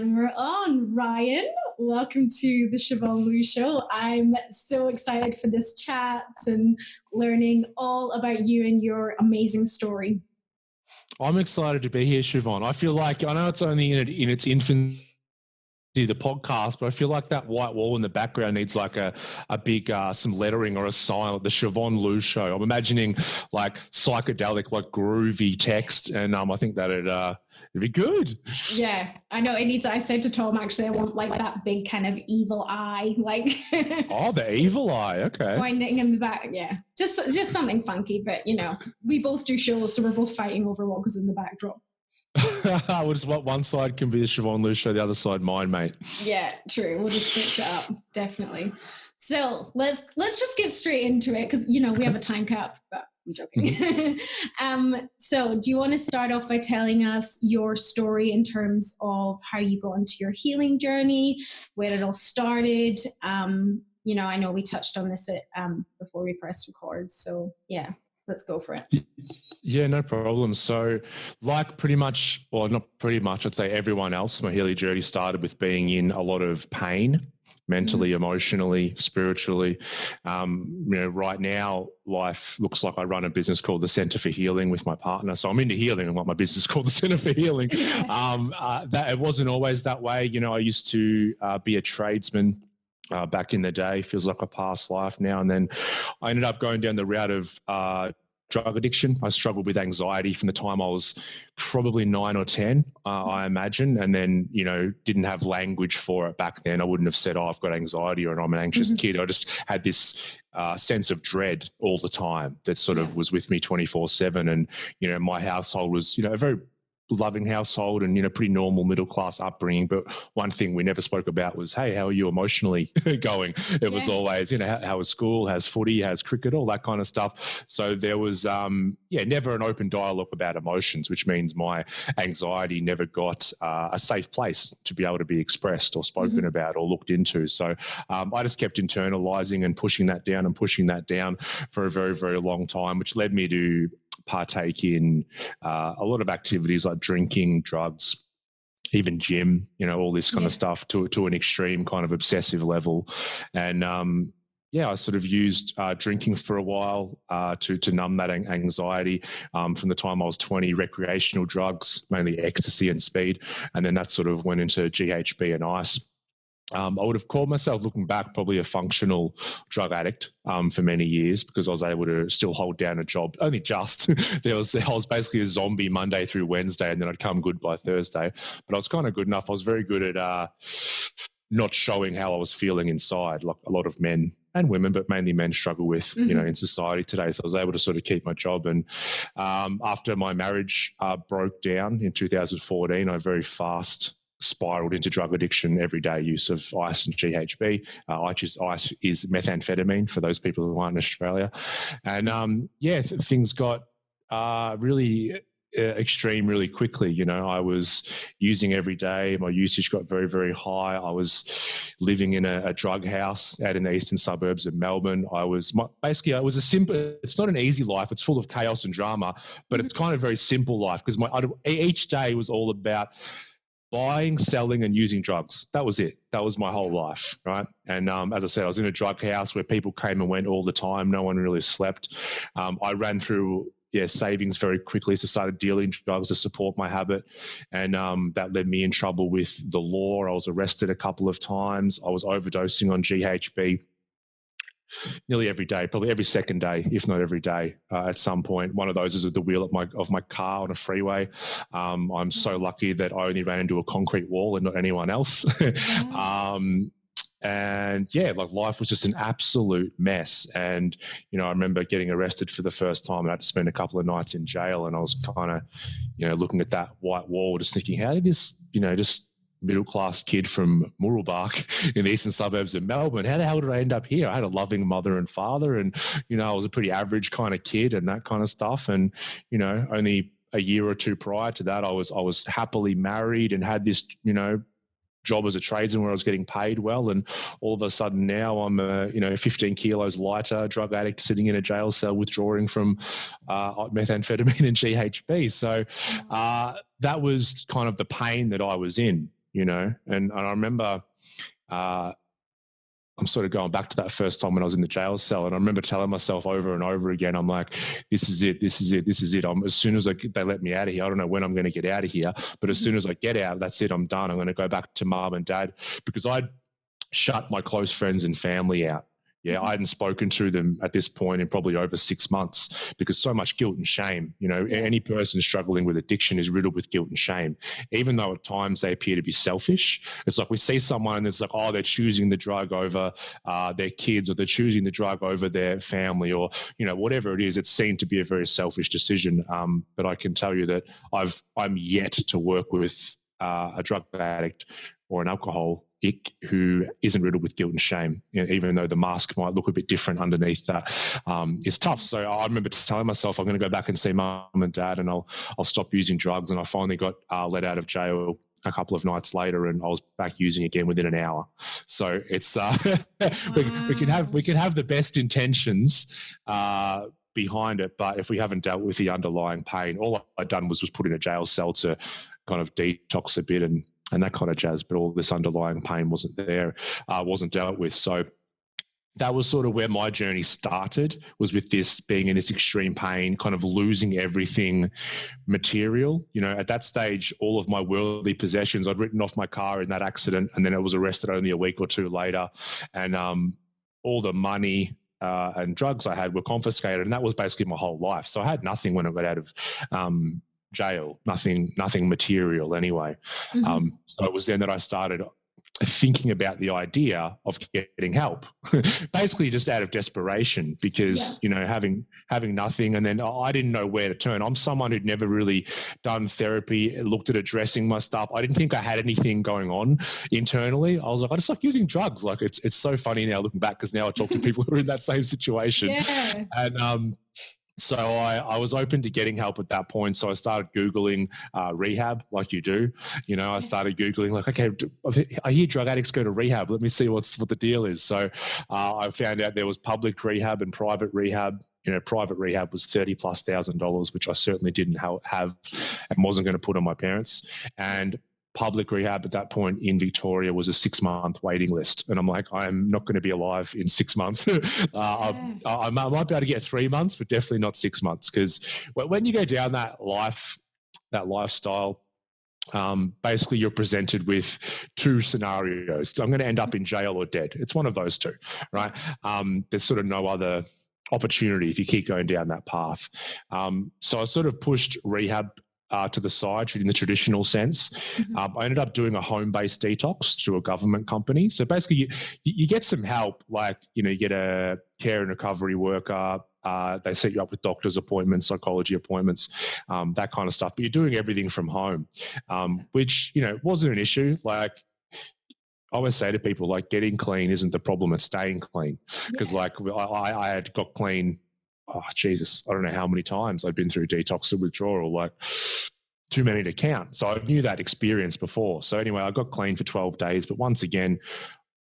And we're on. Ryan, welcome to the Siobhan Show. I'm so excited for this chat and learning all about you and your amazing story. I'm excited to be here, Siobhan. I feel like, I know it's only in its infancy, the podcast, but I feel like that white wall in the background needs like a big some lettering or a sign, like the Siobhan Show. I'm imagining like psychedelic, like groovy text, and I think that it'd be good. Yeah, I know it needs. I said to Tom, actually, I want like that big kind of evil eye, like oh, the evil eye. Okay, pointing in the back. Yeah, just something funky, but you know, we both do shows, so we're both fighting over what goes in the backdrop. One side can be the Siobhan Show, the other side mine, mate. Yeah, true. We'll just switch it up, definitely. So let's just get straight into it because you know we have a time cap. But I'm joking. So do you want to start off by telling us your story in terms of how you got into your healing journey, where it all started? You know, I know we touched on this before we pressed record. So yeah, let's go for it. Yeah, no problem. So like pretty much, well, not pretty much, I'd say everyone else, my healing journey started with being in a lot of pain, mentally, emotionally, spiritually. You know, right now, life looks like I run a business called the Center for Healing with my partner. So I'm into healing and what my business is called the Center for Healing. That it wasn't always that way. You know, I used to be a tradesman. Back in the day, feels like a past life now. And then I ended up going down the route of drug addiction. I struggled with anxiety from the time I was probably 9 or 10, I imagine, and then, you know, didn't have language for it back then. I wouldn't have said, oh, I've got anxiety or I'm an anxious kid. I just had this sense of dread all the time that sort of was with me 24/7. And, you know, my household was, you know, a very loving household and, you know, pretty normal middle class upbringing. But one thing we never spoke about was, hey, how are you emotionally going? It was always, you know, how was school, how's footy, how's cricket, all that kind of stuff. So there was, never an open dialogue about emotions, which means my anxiety never got a safe place to be able to be expressed or spoken about or looked into. So I just kept internalizing and pushing that down for a very, very long time, which led me to partake in a lot of activities like drinking, drugs, even gym, you know, all this kind of stuff to an extreme kind of obsessive level. And I sort of used drinking for a while to numb that anxiety from the time I was 20, recreational drugs, mainly ecstasy and speed. And then that sort of went into GHB and ice. I would have called myself, looking back, probably a functional drug addict for many years because I was able to still hold down a job. Only just. I was basically a zombie Monday through Wednesday, and then I'd come good by Thursday. But I was kind of good enough. I was very good at not showing how I was feeling inside, like a lot of men and women, but mainly men struggle with, you know, in society today. So I was able to sort of keep my job. And after my marriage broke down in 2014, I very fast spiraled into drug addiction, everyday use of ice and GHB. Ice is methamphetamine for those people who aren't in Australia. And things got really extreme really quickly. You know, I was using every day. My usage got very, very high. I was living in a drug house out in the eastern suburbs of Melbourne. It was it's not an easy life. It's full of chaos and drama, but it's kind of a very simple life because each day was all about buying, selling, and using drugs. That was it. That was my whole life, right? And as I said, I was in a drug house where people came and went all the time. No one really slept. I ran through savings very quickly, so started dealing drugs to support my habit, and that led me in trouble with the law. I was arrested a couple of times. I was overdosing on GHB nearly every day, probably every second day, if not every day, at some point. One of those was at the wheel of my car on a freeway. I'm so lucky that I only ran into a concrete wall and not anyone else. Life was just an absolute mess. And, you know, I remember getting arrested for the first time and I had to spend a couple of nights in jail. And I was kind of, you know, looking at that white wall, just thinking, how did this, you know, just middle-class kid from Mooroolbark in the eastern suburbs of Melbourne, how the hell did I end up here? I had a loving mother and father and, you know, I was a pretty average kind of kid and that kind of stuff. And, you know, only a year or two prior to that, I was happily married and had this, you know, job as a tradesman where I was getting paid well, and all of a sudden now I'm 15 kilos lighter, drug addict sitting in a jail cell withdrawing from methamphetamine and GHB. So that was kind of the pain that I was in. you know. And I remember I'm sort of going back to that first time when I was in the jail cell, and I remember telling myself over and over again, I'm like, this is it. As soon as they let me out of here, I don't know when I'm going to get out of here, but as soon as I get out, that's it. I'm done. I'm going to go back to mum and dad, because I'd shut my close friends and family out. Yeah, I hadn't spoken to them at this point in probably over 6 months, because so much guilt and shame. You know, any person struggling with addiction is riddled with guilt and shame, even though at times they appear to be selfish. It's like we see someone and it's like, oh, they're choosing the drug over their kids, or they're choosing the drug over their family, or, you know, whatever it is. It's seen to be a very selfish decision. But I can tell you that I'm yet to work with a drug addict or an alcoholic who isn't riddled with guilt and shame, even though the mask might look a bit different underneath that. It's tough. So I remember telling myself, I'm going to go back and see mum and dad, and I'll stop using drugs. And I finally got let out of jail a couple of nights later, and I was back using again within an hour. So it's we can have the best intentions behind it, but if we haven't dealt with the underlying pain, all I'd done was put in a jail cell to kind of detox a bit and that kind of jazz, but all this underlying pain wasn't there, wasn't dealt with. So that was sort of where my journey started, was with this being in this extreme pain, kind of losing everything material. You know, at that stage, all of my worldly possessions, I'd written off my car in that accident, and then I was arrested only a week or two later. And all the money and drugs I had were confiscated, and that was basically my whole life. So I had nothing when I got out of jail, nothing material anyway. So it was then that I started thinking about the idea of getting help, basically just out of desperation, because, you know, having nothing, and then I didn't know where to turn. I'm someone who'd never really done therapy, looked at addressing my stuff. I didn't think I had anything going on internally. I was like, I just like using drugs. Like it's so funny now looking back, because now I talk to people who are in that same situation. Yeah. And so I was open to getting help at that point. So I started Googling rehab, like you do. You know, I started Googling, like, okay, I hear drug addicts go to rehab. Let me see what the deal is. So I found out there was public rehab and private rehab. You know, private rehab was $30,000+, which I certainly didn't have and wasn't going to put on my parents. And public rehab at that point in Victoria was a 6-month waiting list. And I'm like, I'm not going to be alive in 6 months. I might be able to get 3 months, but definitely not 6 months. Because when you go down that lifestyle, basically you're presented with two scenarios. I'm going to end up in jail or dead. It's one of those two, right? There's sort of no other opportunity if you keep going down that path. So I sort of pushed rehab to the side in the traditional sense. I ended up doing a home-based detox through a government company. So basically you get some help, like, you know, you get a care and recovery worker, they set you up with doctor's appointments, psychology appointments, that kind of stuff. But you're doing everything from home, which, you know, wasn't an issue. Like, I always say to people, like, getting clean isn't the problem, it's staying clean. Because like I had got clean, oh Jesus, I don't know how many times I'd been through detox and withdrawal, like too many to count. So I knew that experience before. So anyway, I got clean for 12 days, but once again,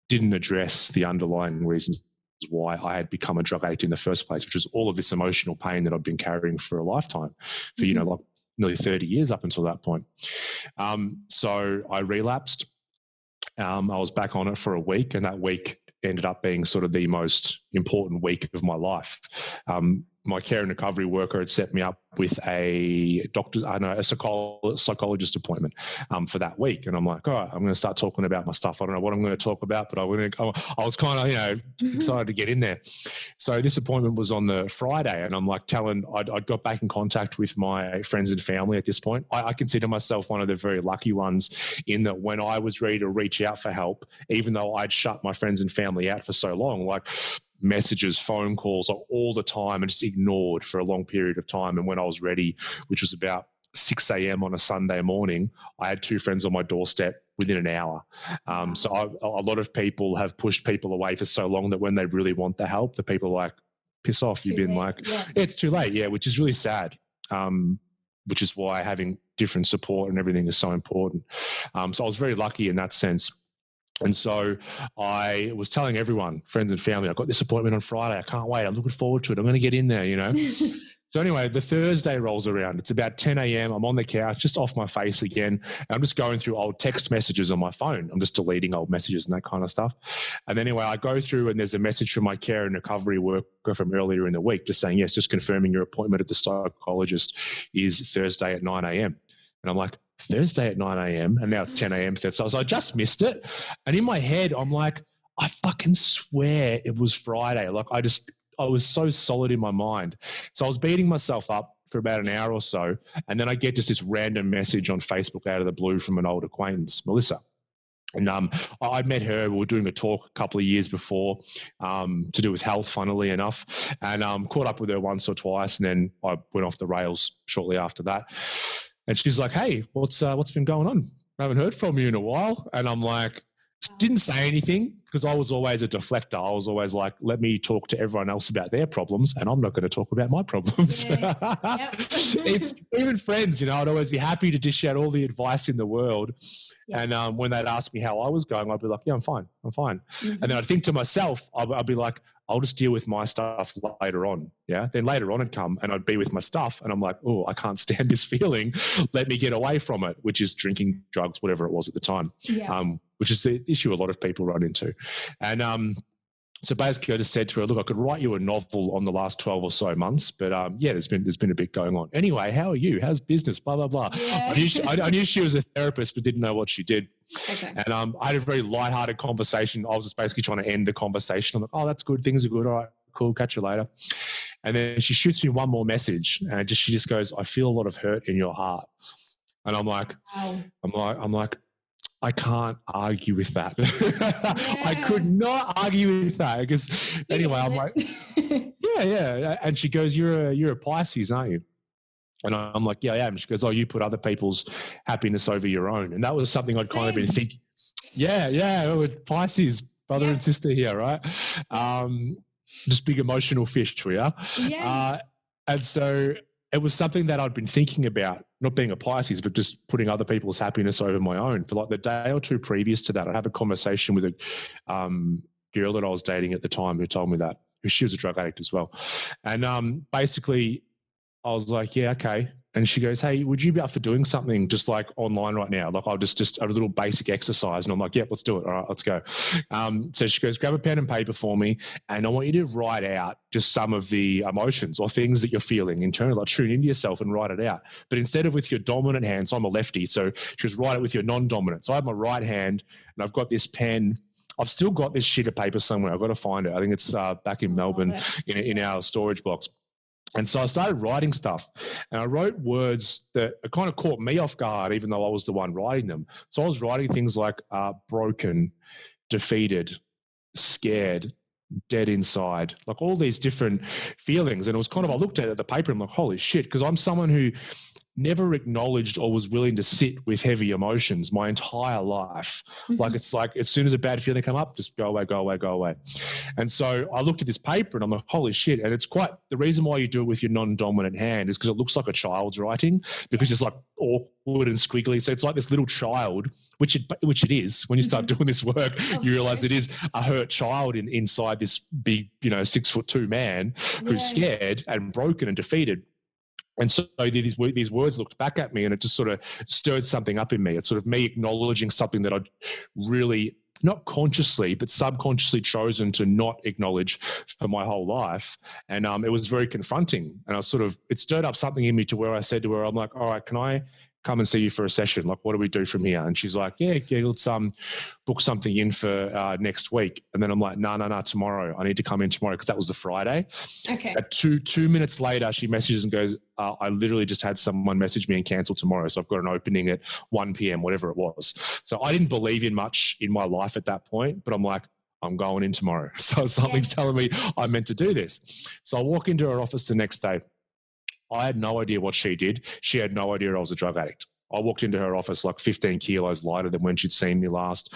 didn't address the underlying reasons why I had become a drug addict in the first place, which was all of this emotional pain that I've been carrying for a lifetime, for, you know, like nearly 30 years up until that point. So I relapsed. I was back on it for a week, and that week ended up being sort of the most important week of my life. My care and recovery worker had set me up with a psychologist appointment for that week. And I'm like, all right, I'm going to start talking about my stuff. I don't know what I'm going to talk about, but I was kind of, you know, excited to get in there. So this appointment was on the Friday, and I'm like I'd got back in contact with my friends and family at this point. I consider myself one of the very lucky ones, in that when I was ready to reach out for help, even though I'd shut my friends and family out for so long, like messages, phone calls all the time, and just ignored for a long period of time. And when I was ready, which was about 6 a.m. on a Sunday morning, I had 2 friends on my doorstep within an hour. So a lot of people have pushed people away for so long that when they really want the help, the people are like, piss off. You've been like, it's too late. Yeah, which is really sad. Which is why having different support and everything is so important. So I was very lucky in that sense. And so I was telling everyone, friends and family, I've got this appointment on Friday. I can't wait. I'm looking forward to it. I'm going to get in there, you know. So anyway, the Thursday rolls around. It's about 10 a.m. I'm on the couch, just off my face again. I'm just going through old text messages on my phone. I'm just deleting old messages and that kind of stuff. And anyway, I go through and there's a message from my care and recovery worker from earlier in the week just saying, yes, just confirming your appointment at the psychologist is Thursday at 9 a.m. And I'm like, Thursday at 9 a.m. and now it's 10 a.m. So I just missed it. And in my head, I'm like, I fucking swear it was Friday. Like I was so solid in my mind. So I was beating myself up for about an hour or so. And then I get just this random message on Facebook out of the blue from an old acquaintance, Melissa. And I'd met her. We were doing a talk a couple of years before to do with health, funnily enough, and caught up with her once or twice. And then I went off the rails shortly after that. And she's like, hey, what's been going on? I haven't heard from you in a while. And I'm like, didn't say anything because I was always a deflector. I was always like, let me talk to everyone else about their problems and I'm not going to talk about my problems. Yes. Yep. Even friends, I'd always be happy to dish out all the advice in the world. Yep. And when they'd ask me how I was going, I'd be like, yeah, I'm fine. Mm-hmm. And then I'd think to myself, I'd be like, I'll just deal with my stuff later on. Yeah. Then later on it'd come and I'd be with my stuff and I'm like, oh, I can't stand this feeling. Let me get away from it, which is drinking, drugs, whatever it was at the time. Yeah. Which is the issue a lot of people run into. And so basically I just said to her, look, I could write you a novel on the last 12 or so months, but there's been a bit going on. Anyway, how are you? How's business? Blah, blah, blah. Yeah. I knew she was a therapist, but didn't know what she did. Okay. And I had a very lighthearted conversation. I was just basically trying to end the conversation. I'm like, oh, that's good. Things are good. All right, cool. Catch you later. And then she shoots me one more message and she just goes, I feel a lot of hurt in your heart. And I'm like, wow. I'm like, I can't argue with that. Yeah. I could not argue with that because anyway, I'm like, yeah. And she goes, you're a Pisces, aren't you? And I'm like, yeah, I am. She goes, oh, you put other people's happiness over your own. And that was something I'd kind of been thinking. Yeah, Pisces, brother and sister here, right? Just big emotional fish, we are. Yes. And so it was something that I'd been thinking about, not being a Pisces, but just putting other people's happiness over my own. For like the day or two previous to that, I'd have a conversation with a girl that I was dating at the time who told me that. She was a drug addict as well. And basically I was like, yeah, okay. And she goes, hey, would you be up for doing something just like online right now? Like I'll just a little basic exercise. And I'm like, yep, let's do it. All right, let's go. So she goes, grab a pen and paper for me. And I want you to write out just some of the emotions or things that you're feeling internally. Like tune into yourself and write it out. But instead of with your dominant hand, so I'm a lefty. So she goes, write it with your non-dominant. So I have my right hand and I've got this pen. I've still got this sheet of paper somewhere. I've got to find it. I think it's back in Melbourne in our storage box. And so I started writing stuff and I wrote words that kind of caught me off guard, even though I was the one writing them. So I was writing things like broken, defeated, scared, dead inside, like all these different feelings. And it was kind of, I looked at the paper and I'm like, holy shit, because I'm someone who never acknowledged or was willing to sit with heavy emotions my entire life. Mm-hmm. Like it's like as soon as a bad feeling come up, just go away, go away, go away. And so I looked at this paper and I'm like, holy shit. And it's quite, the reason why you do it with your non-dominant hand is because it looks like a child's writing because it's like awkward and squiggly. So it's like this little child, which it is. When you start doing this work, you realize it is a hurt child inside this big, 6'2" man who's scared and broken and defeated. And so these words looked back at me and it just sort of stirred something up in me. It's sort of me acknowledging something that I'd really, not consciously, but subconsciously chosen to not acknowledge for my whole life. And it was very confronting. And it stirred up something in me to where I said to her, I'm like, all right, can I come and see you for a session? Like, what do we do from here? And she's like, yeah, let's book something in for next week. And then I'm like, no, tomorrow. I need to come in tomorrow because that was the Friday. Okay. At two minutes later, she messages and goes, I literally just had someone message me and cancel tomorrow. So I've got an opening at 1 p.m., whatever it was. So I didn't believe in much in my life at that point, but I'm like, I'm going in tomorrow. So something's telling me I'm meant to do this. So I walk into her office the next day. I had no idea what she did. She had no idea I was a drug addict. I walked into her office like 15 kilos lighter than when she'd seen me last.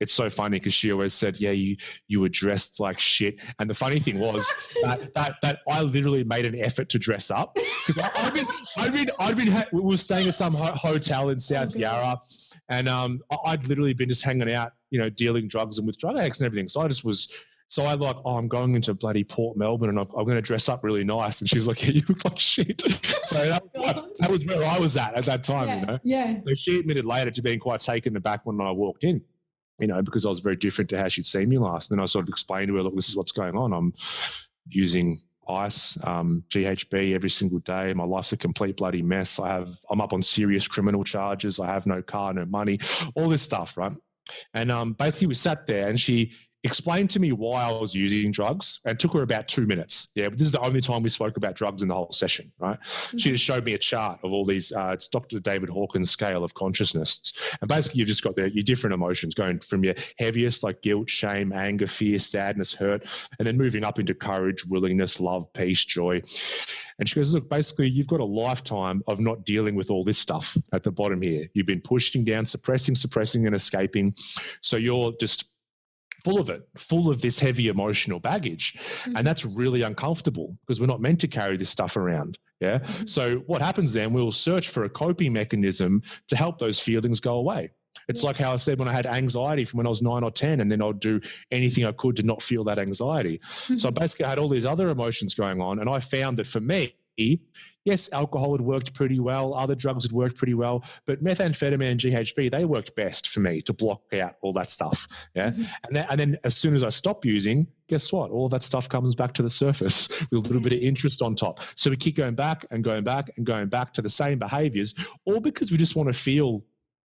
It's so funny because she always said, yeah, you were dressed like shit. And the funny thing was that I literally made an effort to dress up because we were staying at some hotel in South Yarra and I'd literally been just hanging out, dealing drugs and with drug addicts and everything. So I just was So I like, I'm going into bloody Port Melbourne and I'm going to dress up really nice. And she's like, yeah, you look like shit. So that was where I was at that time, Yeah. So she admitted later to being quite taken aback when I walked in, because I was very different to how she'd seen me last. And then I sort of explained to her, look, this is what's going on. I'm using ice, GHB every single day. My life's a complete bloody mess. I'm up on serious criminal charges. I have no car, no money, all this stuff, right? And basically we sat there and she explained to me why I was using drugs, and it took her about 2 minutes. Yeah, but this is the only time we spoke about drugs in the whole session, right? Mm-hmm. She just showed me a chart of all these, it's Dr. David Hawkins' scale of consciousness. And basically you've just got your different emotions going from your heaviest, like guilt, shame, anger, fear, sadness, hurt, and then moving up into courage, willingness, love, peace, joy. And she goes, look, basically you've got a lifetime of not dealing with all this stuff at the bottom here. You've been pushing down, suppressing and escaping. So you're just full of this heavy emotional baggage. Mm-hmm. And that's really uncomfortable because we're not meant to carry this stuff around. Yeah. Mm-hmm. So what happens then, we'll search for a coping mechanism to help those feelings go away. It's like how I said when I had anxiety from when I was 9 or 10, and then I'd do anything I could to not feel that anxiety. Mm-hmm. So basically I had all these other emotions going on, and I found that for me, yes, alcohol had worked pretty well, other drugs had worked pretty well, but methamphetamine and GHB, they worked best for me to block out all that stuff. Yeah. Mm-hmm. And then as soon as I stop using, guess what? All that stuff comes back to the surface with a little bit of interest on top. So we keep going back and going back and going back to the same behaviors, all because we just want to feel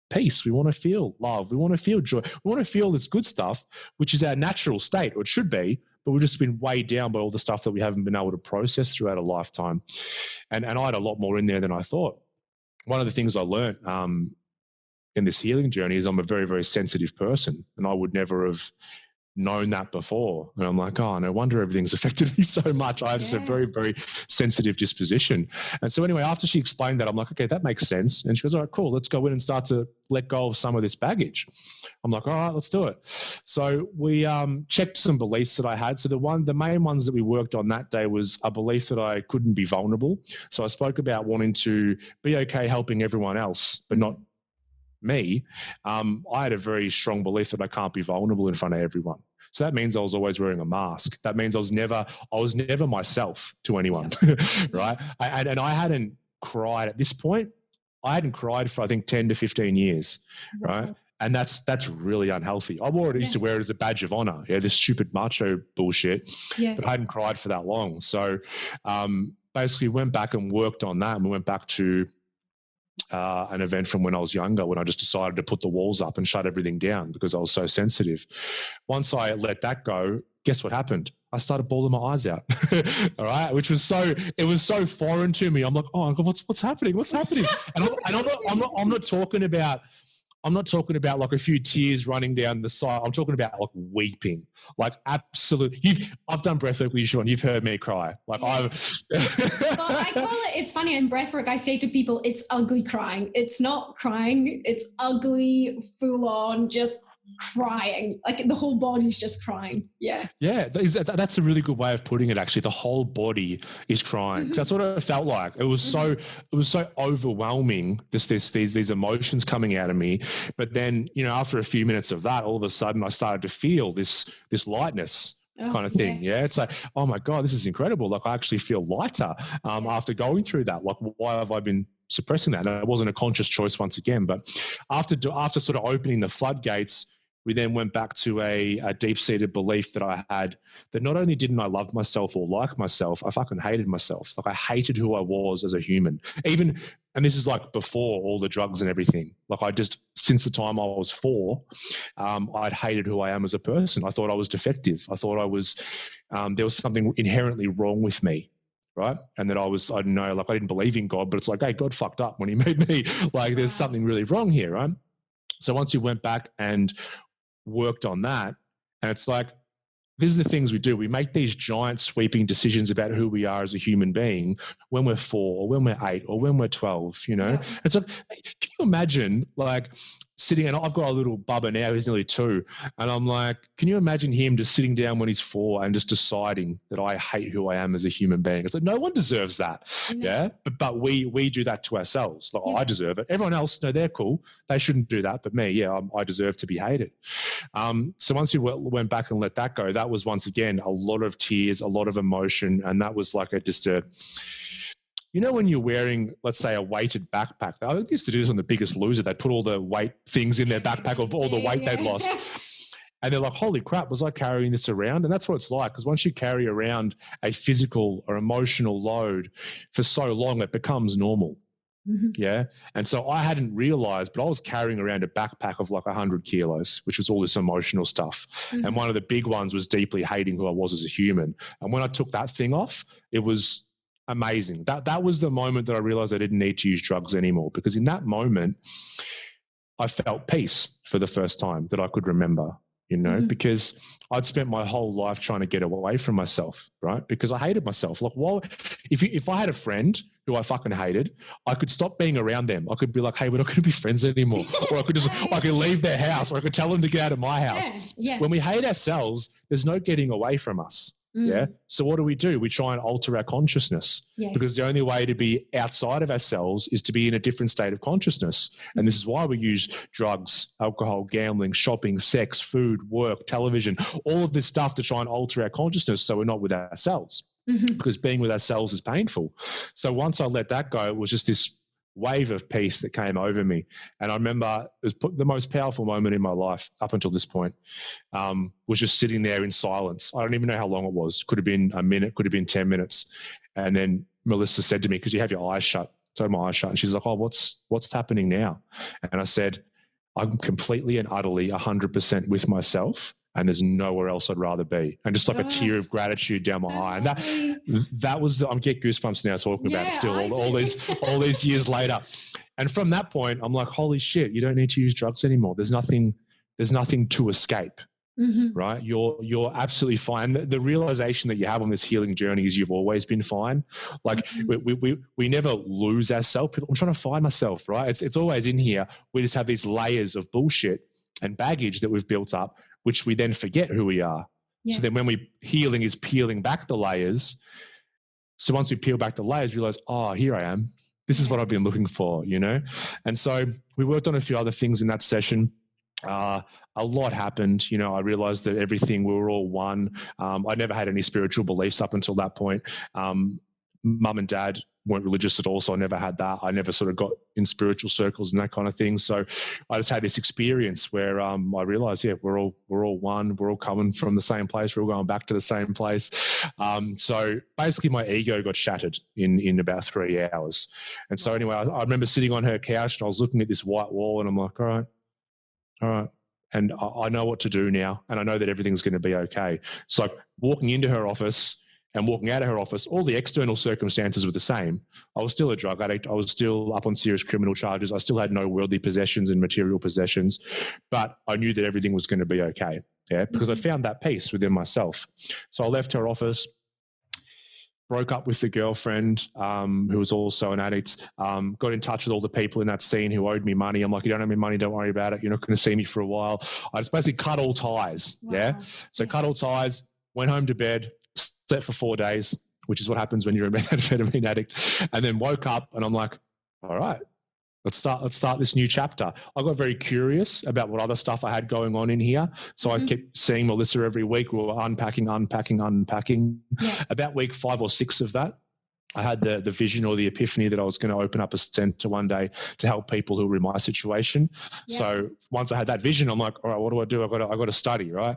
peace. We want to feel love. We want to feel joy. We want to feel this good stuff, which is our natural state, or it should be, but we've just been weighed down by all the stuff that we haven't been able to process throughout a lifetime. And I had a lot more in there than I thought. One of the things I learned in this healing journey is I'm a very, very sensitive person, and I would never have known that before. And I'm like, oh, no wonder everything's affected me so much. I have just a very, very sensitive disposition. And so anyway, after she explained that, I'm like, okay, that makes sense. And she goes, all right, cool. Let's go in and start to let go of some of this baggage. I'm like, all right, let's do it. So we checked some beliefs that I had. So the main ones that we worked on that day was a belief that I couldn't be vulnerable. So I spoke about wanting to be okay helping everyone else, but not me. I had a very strong belief that I can't be vulnerable in front of everyone. So that means I was always wearing a mask. That means I was never myself to anyone, right? And I hadn't cried at this point. I hadn't cried for, I think, 10 to 15 years, right? And that's really unhealthy. I used to wear it as a badge of honor. Yeah, this stupid macho bullshit. Yeah. But I hadn't cried for that long. So basically went back and worked on that. And we went back to an event from when I was younger, when I just decided to put the walls up and shut everything down because I was so sensitive. Once I let that go, guess what happened? I started bawling my eyes out. All right, which was so foreign to me. I'm like, oh God, what's happening? What's happening? And I'm not talking about like a few tears running down the side. I'm talking about like weeping, like absolute. I've done breathwork with you, Siobhan. You've heard me cry. Like I call it. It's funny in breathwork. I say to people, it's ugly crying. It's not crying. It's ugly, full on, just crying. Like the whole body's just crying. Yeah. Yeah, that's a really good way of putting it. Actually, the whole body is crying. Mm-hmm. That's what it felt like. It was so overwhelming. These emotions coming out of me. But then, after a few minutes of that, all of a sudden, I started to feel this lightness. Kind of thing. Yes. Yeah. It's like, oh my God, this is incredible. Like I actually feel lighter after going through that. Like why have I been suppressing that? And it wasn't a conscious choice once again, but after sort of opening the floodgates, we then went back to a deep-seated belief that I had that not only didn't I love myself or like myself, I fucking hated myself. Like I hated who I was as a human. And this is like before all the drugs and everything. Like since the time I was 4, I'd hated who I am as a person. I thought I was defective. I thought there was something inherently wrong with me. Right. And that I don't know, like I didn't believe in God, but it's like, hey, God fucked up when he made me. Like there's something really wrong here. Right. So once you went back and worked on that, and it's like, these are the things we do. We make these giant sweeping decisions about who we are as a human being when we're 4 or when we're 8 or when we're 12, Yeah. It's like, can you imagine like sitting, and I've got a little bubba now, he's nearly 2. And I'm like, can you imagine him just sitting down when he's 4 and just deciding that I hate who I am as a human being? It's like, no one deserves that. No. Yeah. But we do that to ourselves. Like, I deserve it. Everyone else, no, they're cool. They shouldn't do that. But me, yeah, I deserve to be hated. So once we went back and let that go, that was once again a lot of tears, a lot of emotion. And that was like you know, when you're wearing, let's say, a weighted backpack, I used to do this on The Biggest Loser. They'd put all the weight things in their backpack of all the weight they'd lost. And they're like, holy crap, was I carrying this around? And that's what it's like, because once you carry around a physical or emotional load for so long, it becomes normal. Mm-hmm. Yeah. And so I hadn't realized, but I was carrying around a backpack of like 100 kilos, which was all this emotional stuff. Mm-hmm. And one of the big ones was deeply hating who I was as a human. And when I took that thing off, it was amazing. That was the moment that I realized I didn't need to use drugs anymore, because in that moment I felt peace for the first time that I could remember, you know, because I'd spent my whole life trying to get away from myself, right? Because I hated myself. Like, well, if I had a friend who I fucking hated, I could stop being around them. I could be like, hey, we're not going to be friends anymore. Or I could leave their house, or I could tell them to get out of my house. Yeah. When we hate ourselves, there's no getting away from us. Yeah. So what do? We try and alter our consciousness, because the only way to be outside of ourselves is to be in a different state of consciousness. And this is why we use drugs, alcohol, gambling, shopping, sex, food, work, television, all of this stuff to try and alter our consciousness so we're not with ourselves, because being with ourselves is painful. So once I let that go, it was just this wave of peace that came over me. And I remember it was the most powerful moment in my life up until this point, was just sitting there in silence. I don't even know how long it was. Could have been a minute, could have been 10 minutes. And then Melissa said to me, because you have your eyes shut, so I had my eyes shut, and she's like, oh, what's happening now? And I said, I'm completely and utterly 100% with myself, and there's nowhere else I'd rather be. And just like a tear of gratitude down my eye. And that was I'm getting goosebumps now talking about it still, all these years later. And from that point, I'm like, holy shit, you don't need to use drugs anymore. There's nothing to escape. Right? You're absolutely fine. The realization that you have on this healing journey is you've always been fine. Like we never lose ourselves. I'm trying to find myself, right? It's always in here. We just have these layers of bullshit and baggage that we've built up, which we then forget who we are. Yeah. So then when healing is peeling back the layers. So once we peel back the layers, realize, oh, here I am. This is what I've been looking for, you know? And so we worked on a few other things in that session. A lot happened. You know, I realized that we were all one. I never had any spiritual beliefs up until that point. Mum and dad weren't religious at all, so I never had that. I never sort of got in spiritual circles and that kind of thing. So I just had this experience where I realized, we're all one. We're all coming from the same place. We're all going back to the same place. So basically my ego got shattered in about 3 hours. And so anyway, I remember sitting on her couch and I was looking at this white wall and I'm like, all right. And I know what to do now. And I know that everything's going to be okay. So walking into her office and walking out of her office, all the external circumstances were the same. I was still a drug addict. I was still up on serious criminal charges. I still had no worldly possessions and material possessions, but I knew that everything was going to be okay. Yeah. Because I found that peace within myself. So I left her office, broke up with the girlfriend who was also an addict, got in touch with all the people in that scene who owed me money. I'm like, you don't owe me money, don't worry about it. You're not going to see me for a while. I just basically cut all ties. Wow. Yeah. So cut all ties, went home to bed, slept for 4 days, which is what happens when you're a methamphetamine addict. And then woke up and I'm like, all right, let's start this new chapter. I got very curious about what other stuff I had going on in here. So I kept seeing Melissa every week. We were unpacking. Yeah. About week 5 or 6 of that, I had the vision or the epiphany that I was going to open up a center one day to help people who were in my situation. Yeah. So once I had that vision, I'm like, all right, what do? I got to study, right?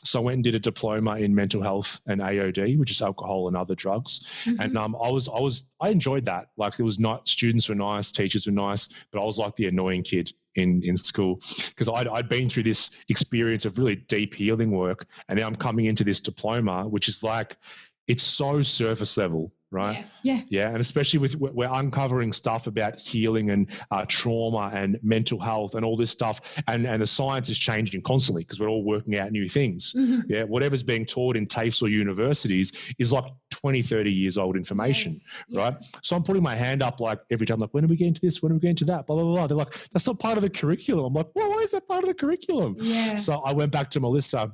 So I went and did a diploma in mental health and AOD, which is alcohol and other drugs. And I enjoyed that. Like, it was not, students were nice, teachers were nice, but I was like the annoying kid in school, because I'd been through this experience of really deep healing work. And now I'm coming into this diploma, which is like, it's so surface level. Right. Yeah. And especially we're uncovering stuff about healing and trauma and mental health and all this stuff. And the science is changing constantly because we're all working out new things. Yeah. Whatever's being taught in TAFEs or universities is like 20, 30 years old information, Yes. right? So I'm putting my hand up like every time, like, when are we getting to this? When are we getting to that? Blah, blah, blah. They're like, that's not part of the curriculum. I'm like, well, why is that part of the curriculum? Yeah. So I went back to Melissa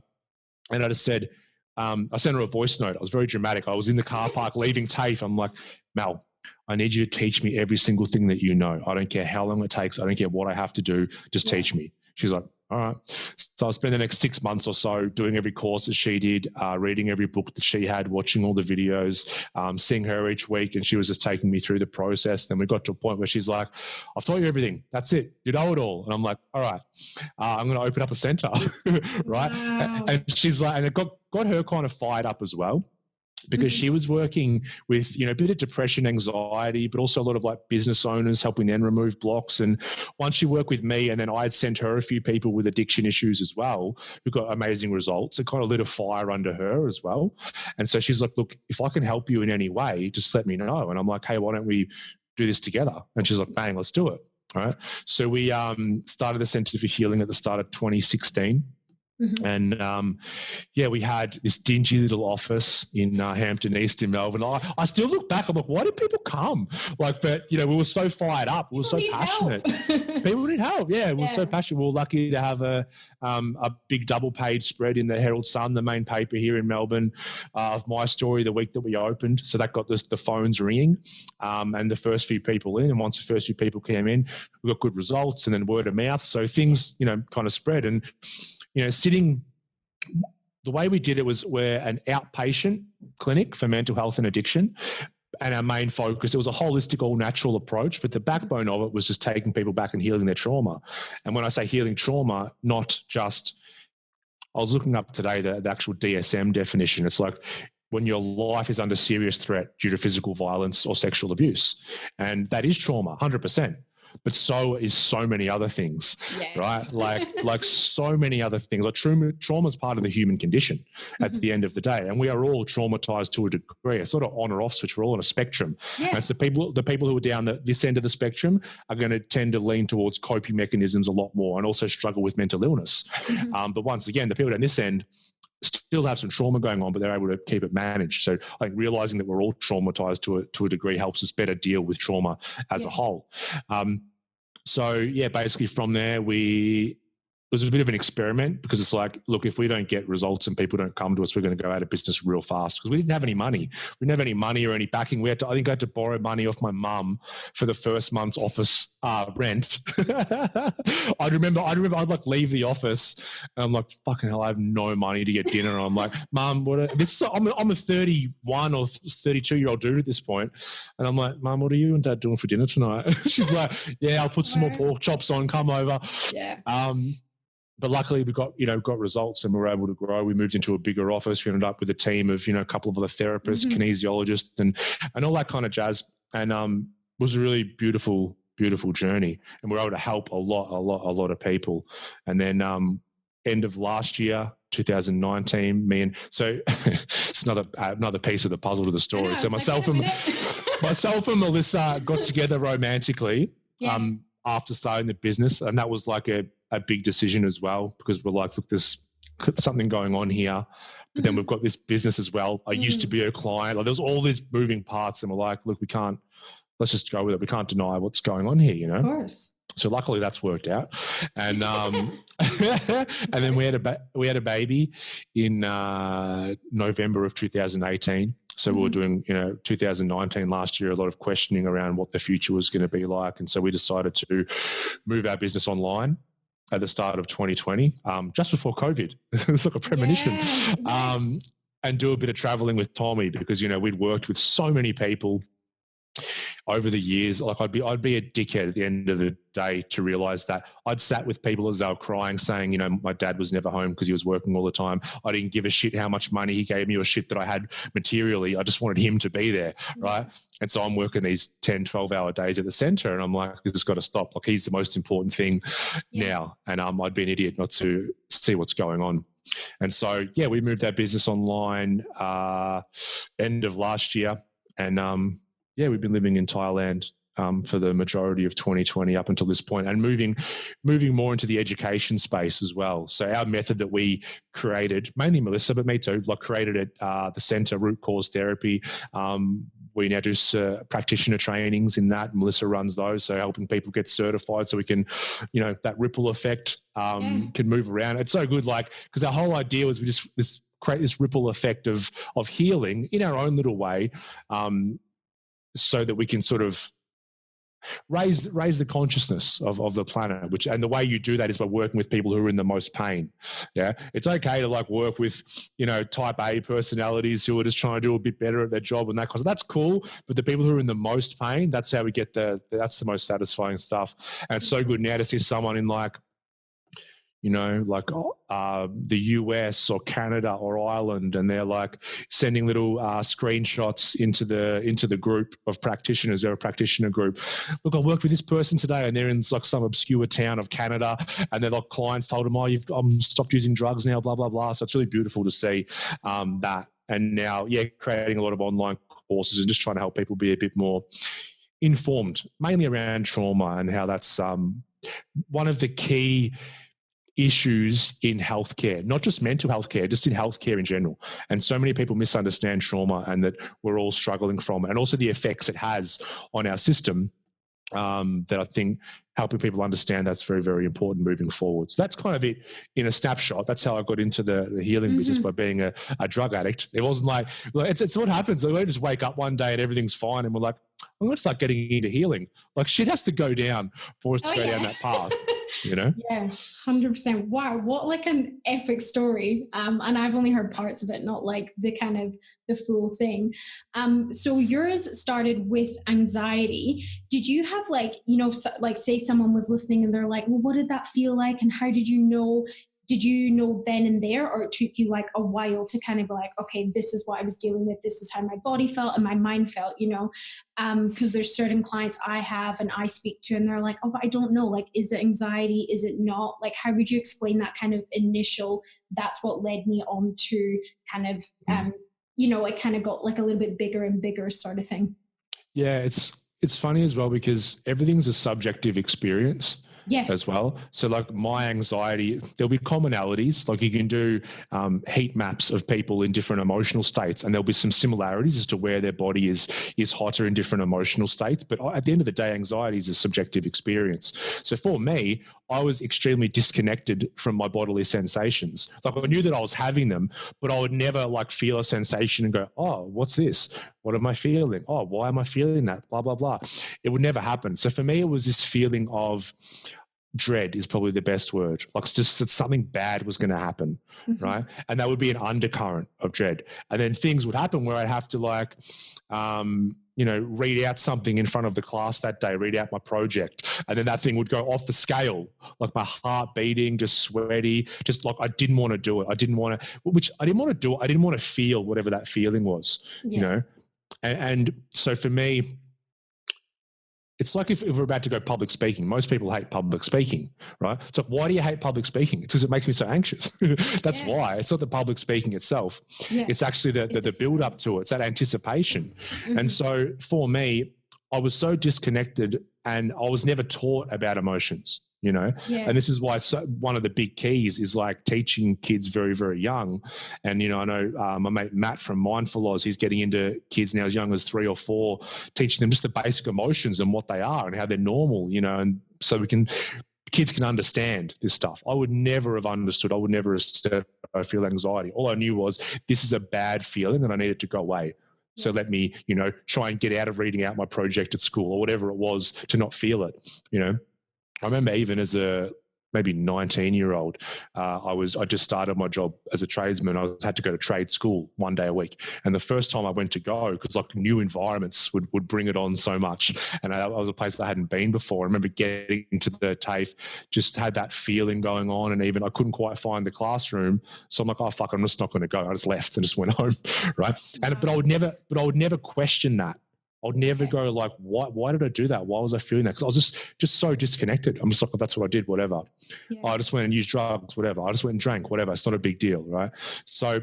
and I just said, I sent her a voice note. I was very dramatic. I was in the car park leaving TAFE. I'm like, Mel, I need you to teach me every single thing that you know. I don't care how long it takes. I don't care what I have to do. Just teach me. She's like, all right. So I'll spend the next 6 months or so doing every course that she did, reading every book that she had, watching all the videos, seeing her each week. And she was just taking me through the process. Then we got to a point where she's like, I've taught you everything. That's it. You know it all. And I'm like, all right, I'm going to open up a center. Right. Wow. And she's like, and it got her kind of fired up as well, because she was working with, a bit of depression, anxiety, but also a lot of like business owners, helping them remove blocks. And once she worked with me, and then I'd sent her a few people with addiction issues as well, who got amazing results. It kind of lit a fire under her as well. And so she's like, look, if I can help you in any way, just let me know. And I'm like, hey, why don't we do this together? And she's like, bang, let's do it. All right. So we started the Center for Healing at the start of 2016. And we had this dingy little office in Hampton East in Melbourne. I still look back, I'm like, why did people come? Like, but we were so fired up, we were so passionate. People need help. Yeah, we were so passionate. We were lucky to have a big double page spread in the Herald Sun, the main paper here in Melbourne, of my story the week that we opened. So that got the phones ringing, and the first few people in. And once the first few people came in, we got good results, and then word of mouth. So things, kind of spread. And sitting, the way we did it was we're an outpatient clinic for mental health and addiction. And our main focus, it was a holistic, all natural approach, but the backbone of it was just taking people back and healing their trauma. And when I say healing trauma, not just, I was looking up today the actual DSM definition. It's like when your life is under serious threat due to physical violence or sexual abuse. And that is trauma, 100%. But so is so many other things, right? Like so many other things. Like trauma is part of the human condition at the end of the day, and we are all traumatized to a degree. It's sort of on or off switch. We're all on a spectrum. And so the people who are down this end of the spectrum are going to tend to lean towards coping mechanisms a lot more, and also struggle with mental illness. But once again, the people down this end still have some trauma going on, but they're able to keep it managed. So I think realizing that we're all traumatized to a degree helps us better deal with trauma as a whole. Basically from there, it was a bit of an experiment, because it's like, look, if we don't get results and people don't come to us, we're going to go out of business real fast, because we didn't have any money. We didn't have any money or any backing. I think I had to borrow money off my mum for the first month's office rent. I remember I'd like leave the office and I'm like, fucking hell, I have no money to get dinner. And I'm like, Mum, I'm a 31 or 32-year-old dude at this point. And I'm like, Mum, what are you and Dad doing for dinner tonight? She's like, yeah, I'll put some more pork chops on, come over. But luckily we got results, and we were able to grow. We moved into a bigger office. We ended up with a team of, a couple of other therapists, kinesiologists, and all that kind of jazz. And it was a really beautiful journey. And we were able to help a lot of people. And then end of last year, 2019, it's another piece of the puzzle to the story. So myself and Melissa got together romantically after starting the business. And that was like a big decision as well, because we're like, look, there's something going on here, but then we've got this business as well. I used to be her client. Like, there was all these moving parts, and we're like, look, let's just go with it. We can't deny what's going on here, Of course. So luckily that's worked out. And and then we had a baby in November of 2018. So we were doing, 2019 last year, a lot of questioning around what the future was going to be like. And so we decided to move our business online at the start of 2020, just before COVID. It was like a premonition. And do a bit of traveling with Tommy, because, we'd worked with so many people over the years. Like, I'd be a dickhead at the end of the day to realize that I'd sat with people as they were crying, saying, my dad was never home because he was working all the time. I didn't give a shit how much money he gave me or shit that I had materially. I just wanted him to be there, right? And so I'm working these 10, 12-hour days at the center, and I'm like, this has got to stop. Like, he's the most important thing now. And I'd be an idiot not to see what's going on. And so, we moved our business online end of last year. And, we've been living in Thailand for the majority of 2020 up until this point, and moving more into the education space as well. So our method that we created, mainly Melissa, but me too, like created at the Centre, Root Cause Therapy. We now do practitioner trainings in that. Melissa runs those, so helping people get certified so we can, that ripple effect can move around. It's so good, like, because our whole idea was we just create this ripple effect of healing in our own little way, so that we can sort of raise the consciousness of the planet, and the way you do that is by working with people who are in the most pain. Yeah, it's okay to like work with type A personalities who are just trying to do a bit better at their job and that kind of, that's cool, but the people who are in the most pain, that's how we get that's the most satisfying stuff. And it's so good now to see someone in like the US or Canada or Ireland, and they're like sending little screenshots into the group of practitioners. They're a practitioner group. Look, I worked with this person today, and they're in like some obscure town of Canada, and their like clients told them, "Oh, you've stopped using drugs now." Blah blah blah. So it's really beautiful to see that. And now, creating a lot of online courses and just trying to help people be a bit more informed, mainly around trauma and how that's one of the key issues in healthcare, not just mental health care, just in healthcare in general. And so many people misunderstand trauma and that we're all struggling from, and also the effects it has on our system, that I think helping people understand that's very, very important moving forward. So that's kind of it in a snapshot. That's how I got into the healing business, by being a drug addict. It wasn't like it's what happens. We just wake up one day and everything's fine, and we're like, I'm going to start getting into healing. Like shit has to go down for us to go down that path. Yeah, 100%. Wow, what like an epic story. And I've only heard parts of it, not like the kind of the full thing. So yours started with anxiety. Did you have like, like say someone was listening and they're like, well, what did that feel like? And how did you know? Did you know then and there, or it took you like a while to kind of be like, okay, this is what I was dealing with. This is how my body felt and my mind felt, because there's certain clients I have and I speak to, and they're like, oh, but I don't know. Like, is it anxiety? Is it not? Like, how would you explain that kind of initial, that's what led me on to kind of, it kind of got like a little bit bigger and bigger sort of thing. Yeah, it's funny as well because everything's a subjective experience. As well. So like my anxiety, there'll be commonalities. Like you can do heat maps of people in different emotional states, and there'll be some similarities as to where their body is hotter in different emotional states. But at the end of the day, anxiety is a subjective experience. So for me, I was extremely disconnected from my bodily sensations. Like I knew that I was having them, but I would never like feel a sensation and go, oh, what's this? What am I feeling? Oh, why am I feeling that? Blah, blah, blah. It would never happen. So for me, it was this feeling of dread is probably the best word. Like it's just that something bad was going to happen, right? And that would be an undercurrent of dread. And then things would happen where I'd have to like, read out something in front of the class that day, read out my project. And then that thing would go off the scale, like my heart beating, just sweaty, just like I didn't want to do it. I didn't want to do it. I didn't want to feel whatever that feeling was, And so for me, it's like if we're about to go public speaking. Most people hate public speaking, right? So why do you hate public speaking? It's because it makes me so anxious. That's why. It's not the public speaking itself. It's actually the build up to it. It's that anticipation. And so for me, I was so disconnected, and I was never taught about emotions. And this is why one of the big keys is like teaching kids very, very young. And, I know my mate Matt from Mindful Oz, he's getting into kids now as young as 3 or 4, teaching them just the basic emotions and what they are and how they're normal, and so kids can understand this stuff. I would never have understood. I would never have said I feel anxiety. All I knew was this is a bad feeling and I need it to go away. So let me, try and get out of reading out my project at school or whatever it was to not feel it, I remember even as a maybe 19-year-old, I just started my job as a tradesman. I had to go to trade school 1 day a week. And the first time I went to go, because like new environments would bring it on so much. And I was a place I hadn't been before. I remember getting to the TAFE, just had that feeling going on. And even I couldn't quite find the classroom. So I'm like, oh, fuck, I'm just not going to go. I just left and just went home, right? But I would never question that. I would never go like, why did I do that? Why was I feeling that? Because I was just so disconnected. I'm just like, well, that's what I did, whatever. I just went and used drugs, whatever. I just went and drank, whatever. It's not a big deal, right? So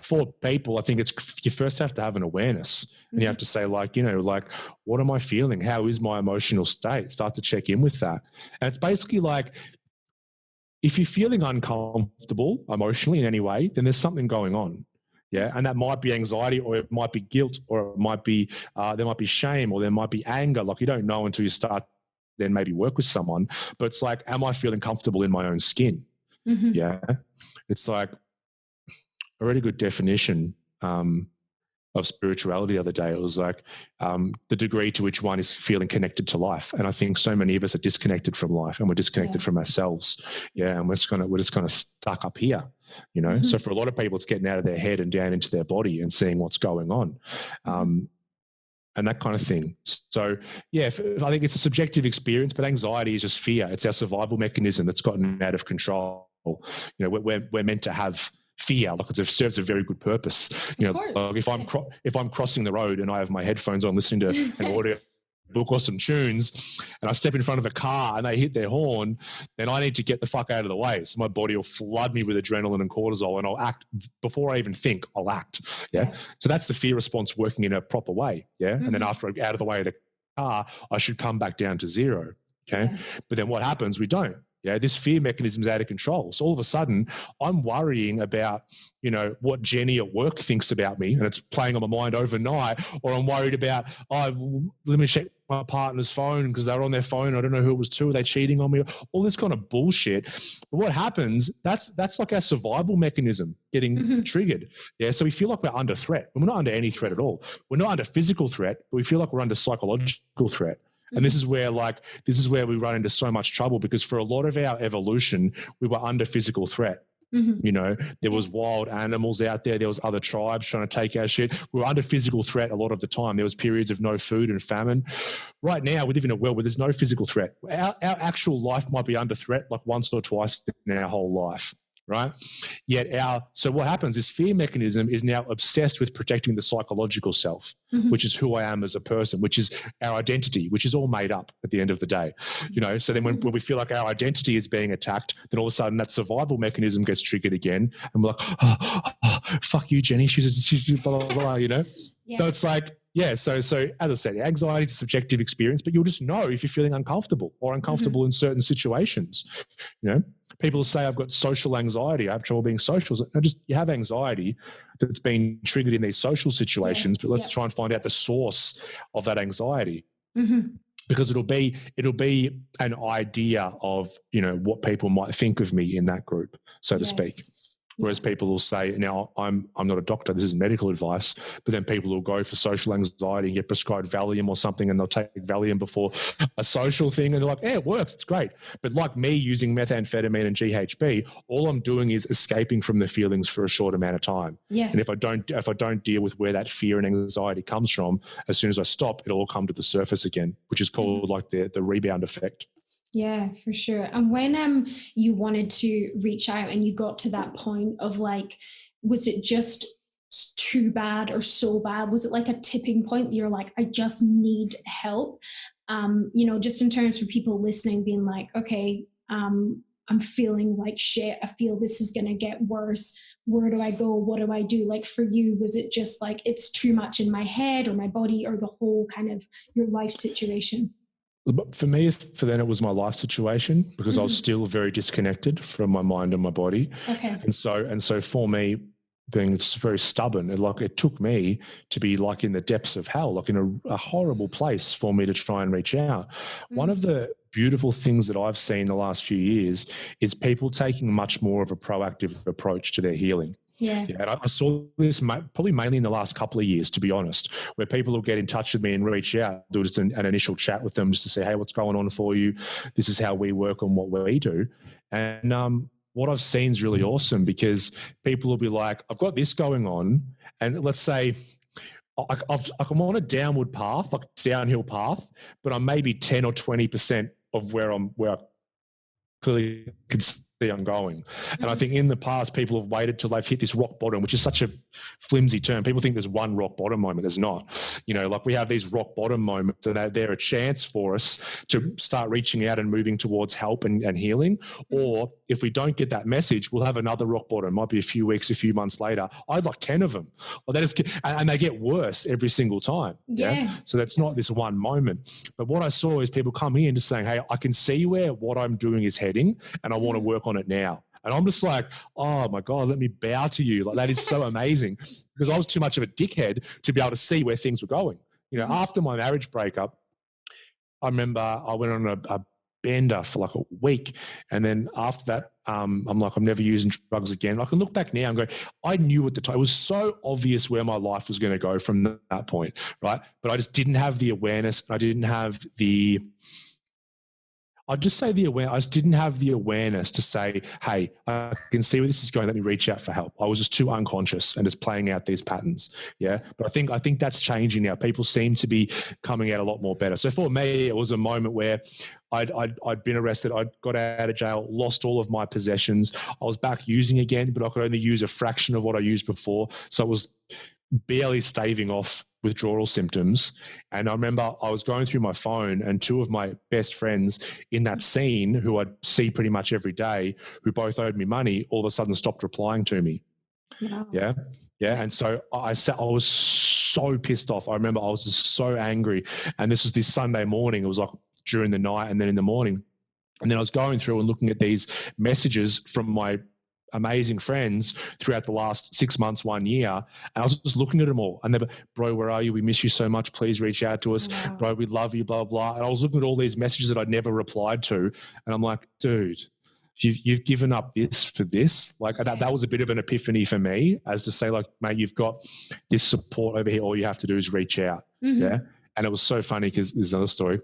for people, I think you first have to have an awareness, and you have to say, like, like, what am I feeling? How is my emotional state? Start to check in with that. And it's basically like, if you're feeling uncomfortable emotionally in any way, then there's something going on. Yeah. And that might be anxiety, or it might be guilt, or it might be, there might be shame, or there might be anger. Like, you don't know until you start, then maybe work with someone. But it's like, am I feeling comfortable in my own skin? Yeah. It's like a really good definition of spirituality the other day. It was like the degree to which one is feeling connected to life. And I think so many of us are disconnected from life, and we're disconnected from ourselves. Yeah. And we're just kind of stuck up here, So for a lot of people, it's getting out of their head and down into their body and seeing what's going on. And that kind of thing. So, yeah, I think it's a subjective experience, but anxiety is just fear. It's our survival mechanism that's gotten out of control. We're meant to have fear, like it serves a very good purpose. Like if I'm crossing the road and I have my headphones on listening to an audio book or some tunes, and I step in front of a car and they hit their horn, then I need to get the fuck out of the way. So my body will flood me with adrenaline and cortisol, and I'll act before I even think. I'll act. Yeah. So that's the fear response working in a proper way. Yeah. And then after I get out of the way of the car, I should come back down to zero. Okay. But then what happens? We don't. Yeah, this fear mechanism is out of control. So all of a sudden, I'm worrying about, what Jenny at work thinks about me, and it's playing on my mind overnight. Or I'm worried about, let me check my partner's phone because they're on their phone. I don't know who it was to. Are they cheating on me? All this kind of bullshit. But what happens? That's like our survival mechanism getting triggered. Yeah, so we feel like we're under threat, and we're not under any threat at all. We're not under physical threat, but we feel like we're under psychological threat. And this is where we run into so much trouble, because for a lot of our evolution, we were under physical threat. There was wild animals out there. There was other tribes trying to take our shit. We were under physical threat a lot of the time. There was periods of no food and famine. Right now, we live in a world where there's no physical threat. Our actual life might be under threat like once or twice in our whole life. Right? So what happens is fear mechanism is now obsessed with protecting the psychological self, which is who I am as a person, which is our identity, which is all made up at the end of the day. So then when we feel like our identity is being attacked, then all of a sudden that survival mechanism gets triggered again. And we're like, fuck you, Jenny. She's blah, blah, blah, Yeah. So it's like, so as I said, anxiety is a subjective experience, but you'll just know if you're feeling uncomfortable or uncomfortable in certain situations. People say, I've got social anxiety, I have trouble being social. No, just you have anxiety that's been triggered in these social situations, but let's try and find out the source of that anxiety. Because it'll be an idea of, what people might think of me in that group, so to speak. Whereas people will say, now I'm not a doctor, this is medical advice, but then people will go for social anxiety and get prescribed Valium or something, and they'll take Valium before a social thing, and they're like, it works, it's great. But like me using methamphetamine and GHB, all I'm doing is escaping from the feelings for a short amount of time. And if I don't deal with where that fear and anxiety comes from, as soon as I stop, it'll all come to the surface again, which is called like the rebound effect. Yeah, for sure. And when you wanted to reach out and you got to that point of like, was it just too bad or so bad? Was it like a tipping point? You're like, I just need help. Just in terms of people listening, being like, okay, I'm feeling like shit. I feel this is going to get worse. Where do I go? What do I do? Like for you, was it just like, it's too much in my head or my body, or the whole kind of your life situation? For me, then it was my life situation, because I was still very disconnected from my mind and my body. Okay. And so for me, being very stubborn, it took me to be like in the depths of hell, like in a horrible place for me to try and reach out. One of the beautiful things that I've seen the last few years is people taking much more of a proactive approach to their healing. Yeah, and I saw this probably mainly in the last couple of years, to be honest, where people will get in touch with me and reach out, do just an initial chat with them just to say, hey, what's going on for you? This is how we work on what we do. And what I've seen is really awesome, because people will be like, I've got this going on, and let's say I'm on a downward path, like downhill path, but I'm maybe 10 or 20% of where I clearly could I'm going. And I think in the past, people have waited till they've hit this rock bottom, which is such a flimsy term. People think there's one rock bottom moment. There's not. You know, like we have these rock bottom moments, and they're a chance for us to start reaching out and moving towards help and healing. Or if we don't get that message, we'll have another rock bottom. It might be a few weeks, a few months later. I had like 10 of them. And they get worse every single time. Yeah. So that's not this one moment. But what I saw is people coming in just saying, hey, I can see where what I'm doing is heading, and I want to work on it now. And I'm just like, oh my God, let me bow to you. Like, that is so amazing, because I was too much of a dickhead to be able to see where things were going. You know, after my marriage breakup, I remember I went on a bender for like a week. And then after that, I'm like, I'm never using drugs again. I can look back now and go, I knew at the time, it was so obvious where my life was going to go from that point, right? But I just didn't have the awareness. I didn't have the... I'd just say the awareness. I just didn't have the awareness to say, hey, I can see where this is going. Let me reach out for help. I was just too unconscious and just playing out these patterns. Yeah. But I think that's changing now. People seem to be coming out a lot more better. So for me, it was a moment where I'd been arrested. I got out of jail, lost all of my possessions. I was back using again, but I could only use a fraction of what I used before. So it was barely staving off withdrawal symptoms. And I remember I was going through my phone, and two of my best friends in that scene, who I'd see pretty much every day, who both owed me money, all of a sudden stopped replying to me. Wow. Yeah. And so I was so pissed off. I remember I was just so angry. And this was this Sunday morning. It was like during the night and then in the morning. And then I was going through and looking at these messages from my amazing friends throughout the last 6 months, 1 year. And I was just looking at them all. And they were, bro, where are you? We miss you so much. Please reach out to us. Wow. Bro, we love you, blah, blah. And I was looking at all these messages that I'd never replied to. And I'm like, dude, you've given up this for this. Like that was a bit of an epiphany for me, as to say, like, mate, you've got this support over here. All you have to do is reach out. Mm-hmm. Yeah. And it was so funny, because there's another story.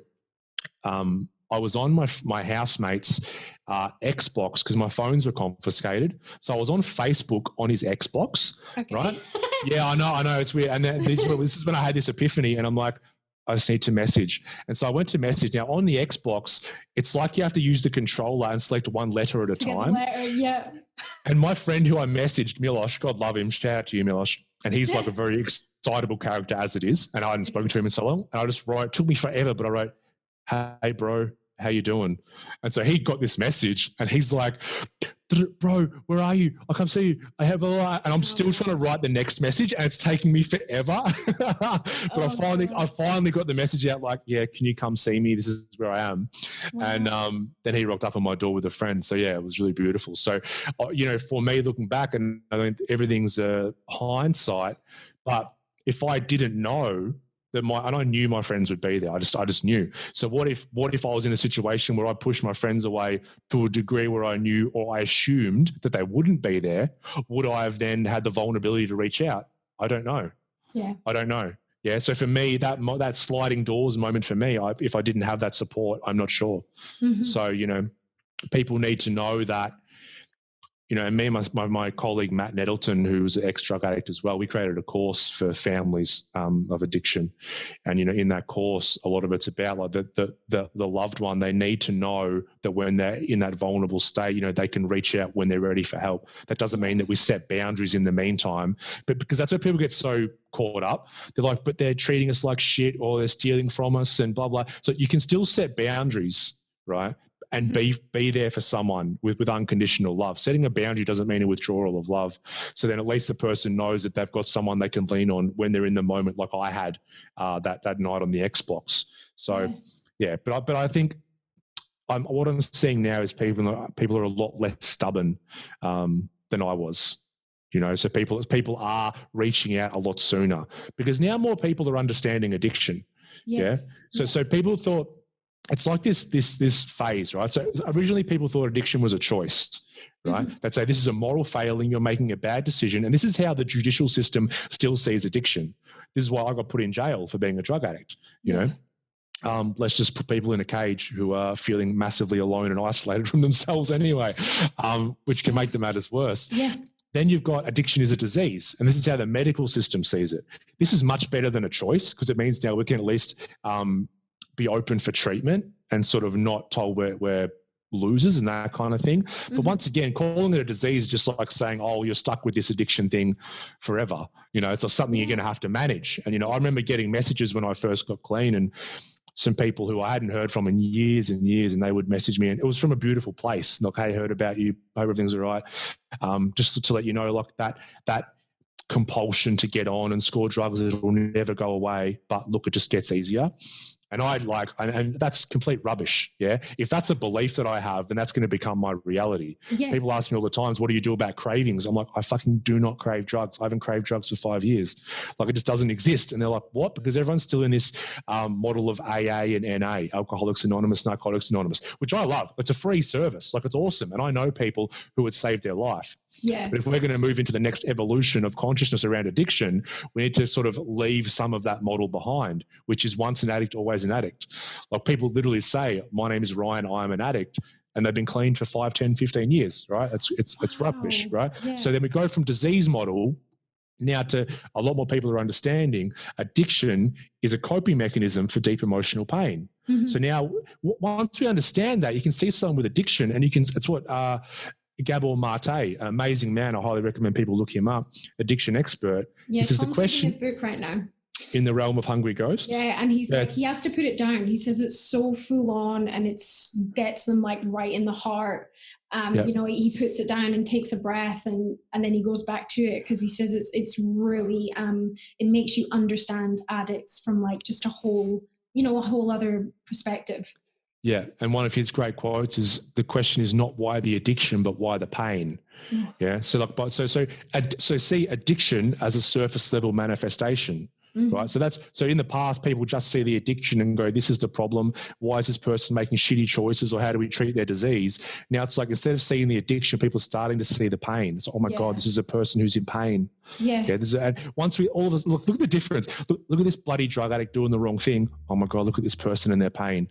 I was on my housemate's Xbox, because my phones were confiscated. So I was on Facebook on his Xbox, right? Yeah, I know. It's weird. And then this is when I had this epiphany, and I'm like, I just need to message. And so I went to message. Now on the Xbox, it's like you have to use the controller and select one letter at a time. Yeah. And my friend who I messaged, Milosh, God love him, shout out to you, Milosh. And he's like a very excitable character as it is. And I hadn't spoken to him in so long. And I just wrote, it took me forever, but I wrote, hey, bro, how you doing? And so he got this message, and he's like, bro, where are you? I come see you. I have a lot. And I'm still trying to write the next message, and it's taking me forever. But I finally got the message out, like, yeah, can you come see me? This is where I am. Wow. And then he rocked up on my door with a friend. So yeah, it was really beautiful. So, you know, for me looking back, and I mean, everything's hindsight, but if I didn't know, and I knew my friends would be there. I just knew. So what if I was in a situation where I pushed my friends away to a degree where I knew, or I assumed, that they wouldn't be there? Would I have then had the vulnerability to reach out? I don't know. Yeah. I don't know. Yeah. So for me, that sliding doors moment for me, if I didn't have that support, I'm not sure. Mm-hmm. So, you know, people need to know that, you know, and me and my colleague, Matt Nettleton, who's an ex-drug addict as well, we created a course for families of addiction. And, you know, in that course, a lot of it's about like the loved one. They need to know that when they're in that vulnerable state, you know, they can reach out when they're ready for help. That doesn't mean that we set boundaries in the meantime, but because that's where people get so caught up. They're like, but they're treating us like shit, or they're stealing from us and blah, blah. So you can still set boundaries, right? And be there for someone with unconditional love. Setting a boundary doesn't mean a withdrawal of love. So then at least the person knows that they've got someone they can lean on when they're in the moment, like I had that night on the Xbox. So yeah, but I think what I'm seeing now is people are a lot less stubborn than I was. You know, so people are reaching out a lot sooner, because now more people are understanding addiction. Yes. Yeah. So people thought, it's like this phase, right? So originally people thought addiction was a choice, right? Mm-hmm. They'd say this is a moral failing, you're making a bad decision. And this is how the judicial system still sees addiction. This is why I got put in jail for being a drug addict, you know? Let's just put people in a cage who are feeling massively alone and isolated from themselves anyway, which can make the matters worse. Yeah. Then you've got addiction is a disease, and this is how the medical system sees it. This is much better than a choice, because it means now we can at least be open for treatment and sort of not told we're losers and that kind of thing. But once again, calling it a disease is just like saying, oh, you're stuck with this addiction thing forever. It's like something you're going to have to manage. And, I remember getting messages when I first got clean, and some people who I hadn't heard from in years and years, and they would message me, and it was from a beautiful place. Like, hey, heard about you. Hope everything's all right. Just to let you know, like that compulsion to get on and score drugs, it will never go away. But look, it just gets easier. And and that's complete rubbish. Yeah. If that's a belief that I have, then that's going to become my reality. Yes. People ask me all the times, what do you do about cravings? I'm like, I fucking do not crave drugs. I haven't craved drugs for 5 years. Like, it just doesn't exist. And they're like, what? Because everyone's still in this model of AA and NA, Alcoholics Anonymous, Narcotics Anonymous, which I love. It's a free service. Like, it's awesome. And I know people who would save their life. Yeah. But if we're going to move into the next evolution of consciousness around addiction, we need to sort of leave some of that model behind, which is once an addict, always an addict. Like, people literally say, my name is Ryan, I'm an addict, and they've been clean for 5, 10, 15 years, right? It's rubbish, right? Yeah. So then we go from disease model now to a lot more people are understanding addiction is a coping mechanism for deep emotional pain. So now once we understand that, you can see someone with addiction, and it's what Gabor Mate, an amazing man, I highly recommend people look him up, addiction expert. Yeah, he says Tom's the question reading his book right now. In the Realm of Hungry Ghosts. Yeah, and he's like, he has to put it down. He says it's so full on, and gets them like right in the heart. He puts it down and takes a breath, and then he goes back to it, because he says it's really it makes you understand addicts from like just a whole other perspective. Yeah, and one of his great quotes is, the question is not why the addiction, but why the pain. Yeah. So see addiction as a surface level manifestation. Right. So in the past, people just see the addiction and go, this is the problem. Why is this person making shitty choices, or how do we treat their disease? Now it's like, instead of seeing the addiction, people are starting to see the pain. So, oh my God, this is a person who's in pain. Yeah. And once we, all of us, look at the difference. Look at this bloody drug addict doing the wrong thing. Oh my God, look at this person and their pain.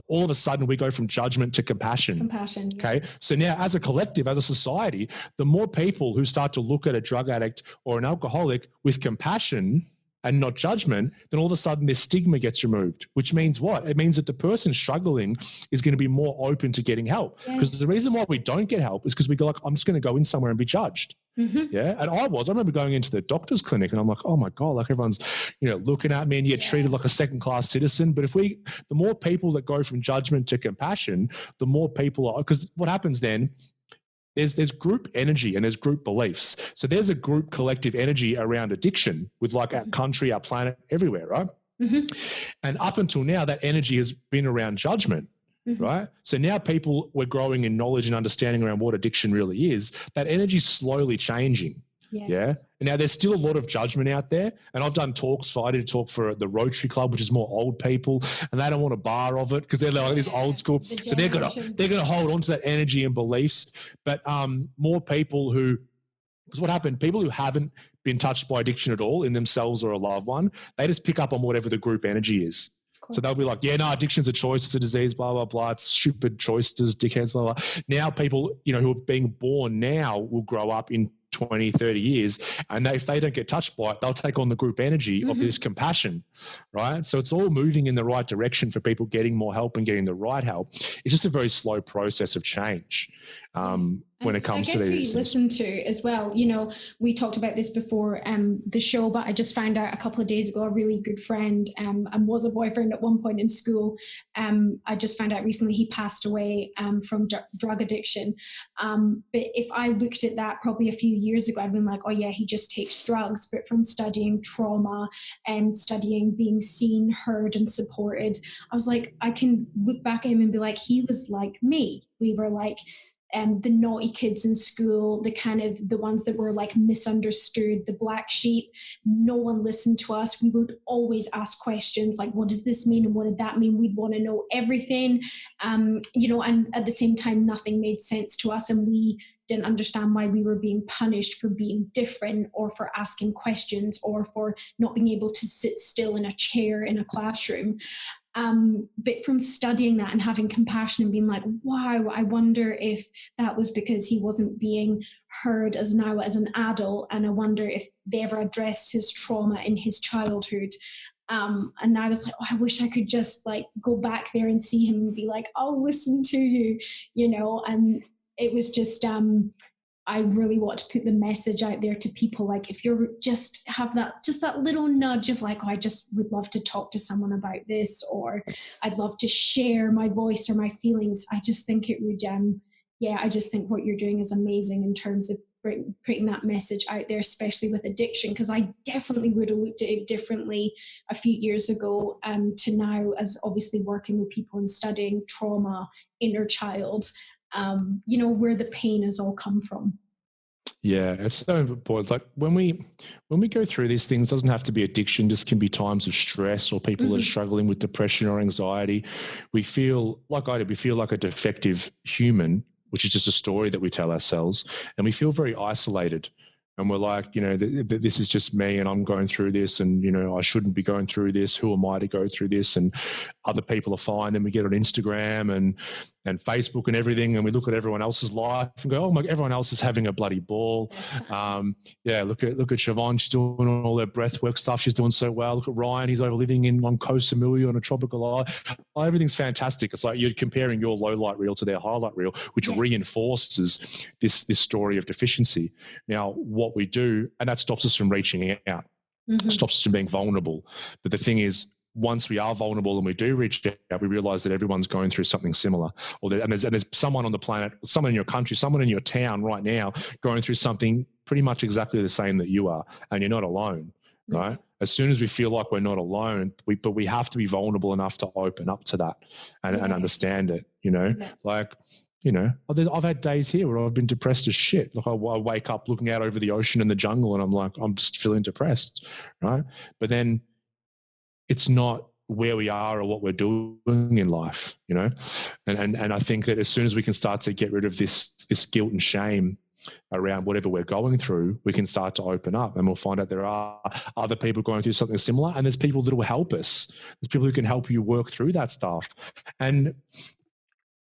All of a sudden we go from judgment to compassion. Compassion. Yeah. Okay. So now, as a collective, as a society, the more people who start to look at a drug addict or an alcoholic with compassion and not judgment, then all of a sudden their stigma gets removed, which means what? It means that the person struggling is going to be more open to getting help. Because the reason why we don't get help is because we go like, I'm just going to go in somewhere and be judged. Yeah. And I remember going into the doctor's clinic, and I'm like, oh my God, like everyone's, looking at me, and you get treated like a second-class citizen. But the more people that go from judgment to compassion, the more people are, because what happens then, there's group energy and there's group beliefs. So there's a group collective energy around addiction with like our country, our planet, everywhere, right? And up until now, that energy has been around judgment, right? So now we're growing in knowledge and understanding around what addiction really is. That energy's slowly changing. Yes. Yeah. And now there's still a lot of judgment out there. And I've done talks. I did a talk for the Rotary Club, which is more old people, and they don't want a bar of it because they're like this old school. So they're gonna hold on to that energy and beliefs. But more people because what happened? People who haven't been touched by addiction at all in themselves or a loved one, they just pick up on whatever the group energy is. So they'll be like, yeah, no, addiction's a choice, it's a disease, blah, blah, blah. It's stupid choices, dickheads, blah, blah. Now people, who are being born now will grow up in 20, 30 years, and if they don't get touched by it, they'll take on the group energy of this compassion, right? So it's all moving in the right direction for people getting more help and getting the right help. It's just a very slow process of change when it comes to these. I guess we listen to as well, we talked about this before the show, but I just found out a couple of days ago, a really good friend and was a boyfriend at one point in school. I just found out recently he passed away from drug addiction. But if I looked at that probably a few years ago, I'd been like, oh yeah, he just takes drugs. But from studying trauma and studying being seen, heard and supported, I was like, I can look back at him and be like, he was like me. We were like the naughty kids in school, the ones that were like misunderstood, the black sheep. No one listened to us. We would always ask questions like, what does this mean? And what did that mean? We'd want to know everything, and at the same time, nothing made sense to us. And we didn't understand why we were being punished for being different, or for asking questions, or for not being able to sit still in a chair in a classroom. But from studying that and having compassion and being like, wow, I wonder if that was because he wasn't being heard as an adult. And I wonder if they ever addressed his trauma in his childhood. And I was like, oh, I wish I could just like go back there and see him and be like, I'll listen to you, and it was just, I really want to put the message out there to people. Like, if you're just have that little nudge of like, oh, I just would love to talk to someone about this, or I'd love to share my voice or my feelings. I just think it would, I just think what you're doing is amazing in terms of putting that message out there, especially with addiction, because I definitely would have looked at it differently a few years ago to now, as obviously working with people and studying trauma, inner child, where the pain has all come from. Yeah, it's so important. Like when we go through these things, it doesn't have to be addiction. This can be times of stress or people that are struggling with depression or anxiety. We feel like we feel like a defective human, which is just a story that we tell ourselves, and we feel very isolated. And we're like, this is just me and I'm going through this and, I shouldn't be going through this. Who am I to go through this? And other people are fine. Then we get on Instagram and Facebook and everything, and we look at everyone else's life and go, oh my, everyone else is having a bloody ball. Look at Siobhan. She's doing all her breathwork stuff. She's doing so well. Look at Ryan. He's over living on Koh Samui on a tropical island. Oh, everything's fantastic. It's like you're comparing your low light reel to their highlight reel, which reinforces this story of deficiency. Now, what we do, and that stops us from reaching out, stops us from being vulnerable. But the thing is, once we are vulnerable and we do reach out, we realize that everyone's going through something similar. And there's someone on the planet, someone in your country, someone in your town right now going through something pretty much exactly the same that you are, and you're not alone, right? As soon as we feel like we're not alone, but we have to be vulnerable enough to open up to that and understand it, like, I've had days here where I've been depressed as shit. Like I wake up looking out over the ocean and the jungle and I'm like, I'm just feeling depressed, right? But then it's not where we are or what we're doing in life, and I think that as soon as we can start to get rid of this guilt and shame around whatever we're going through, we can start to open up and we'll find out there are other people going through something similar, and there's people that will help us. There's people who can help you work through that stuff. And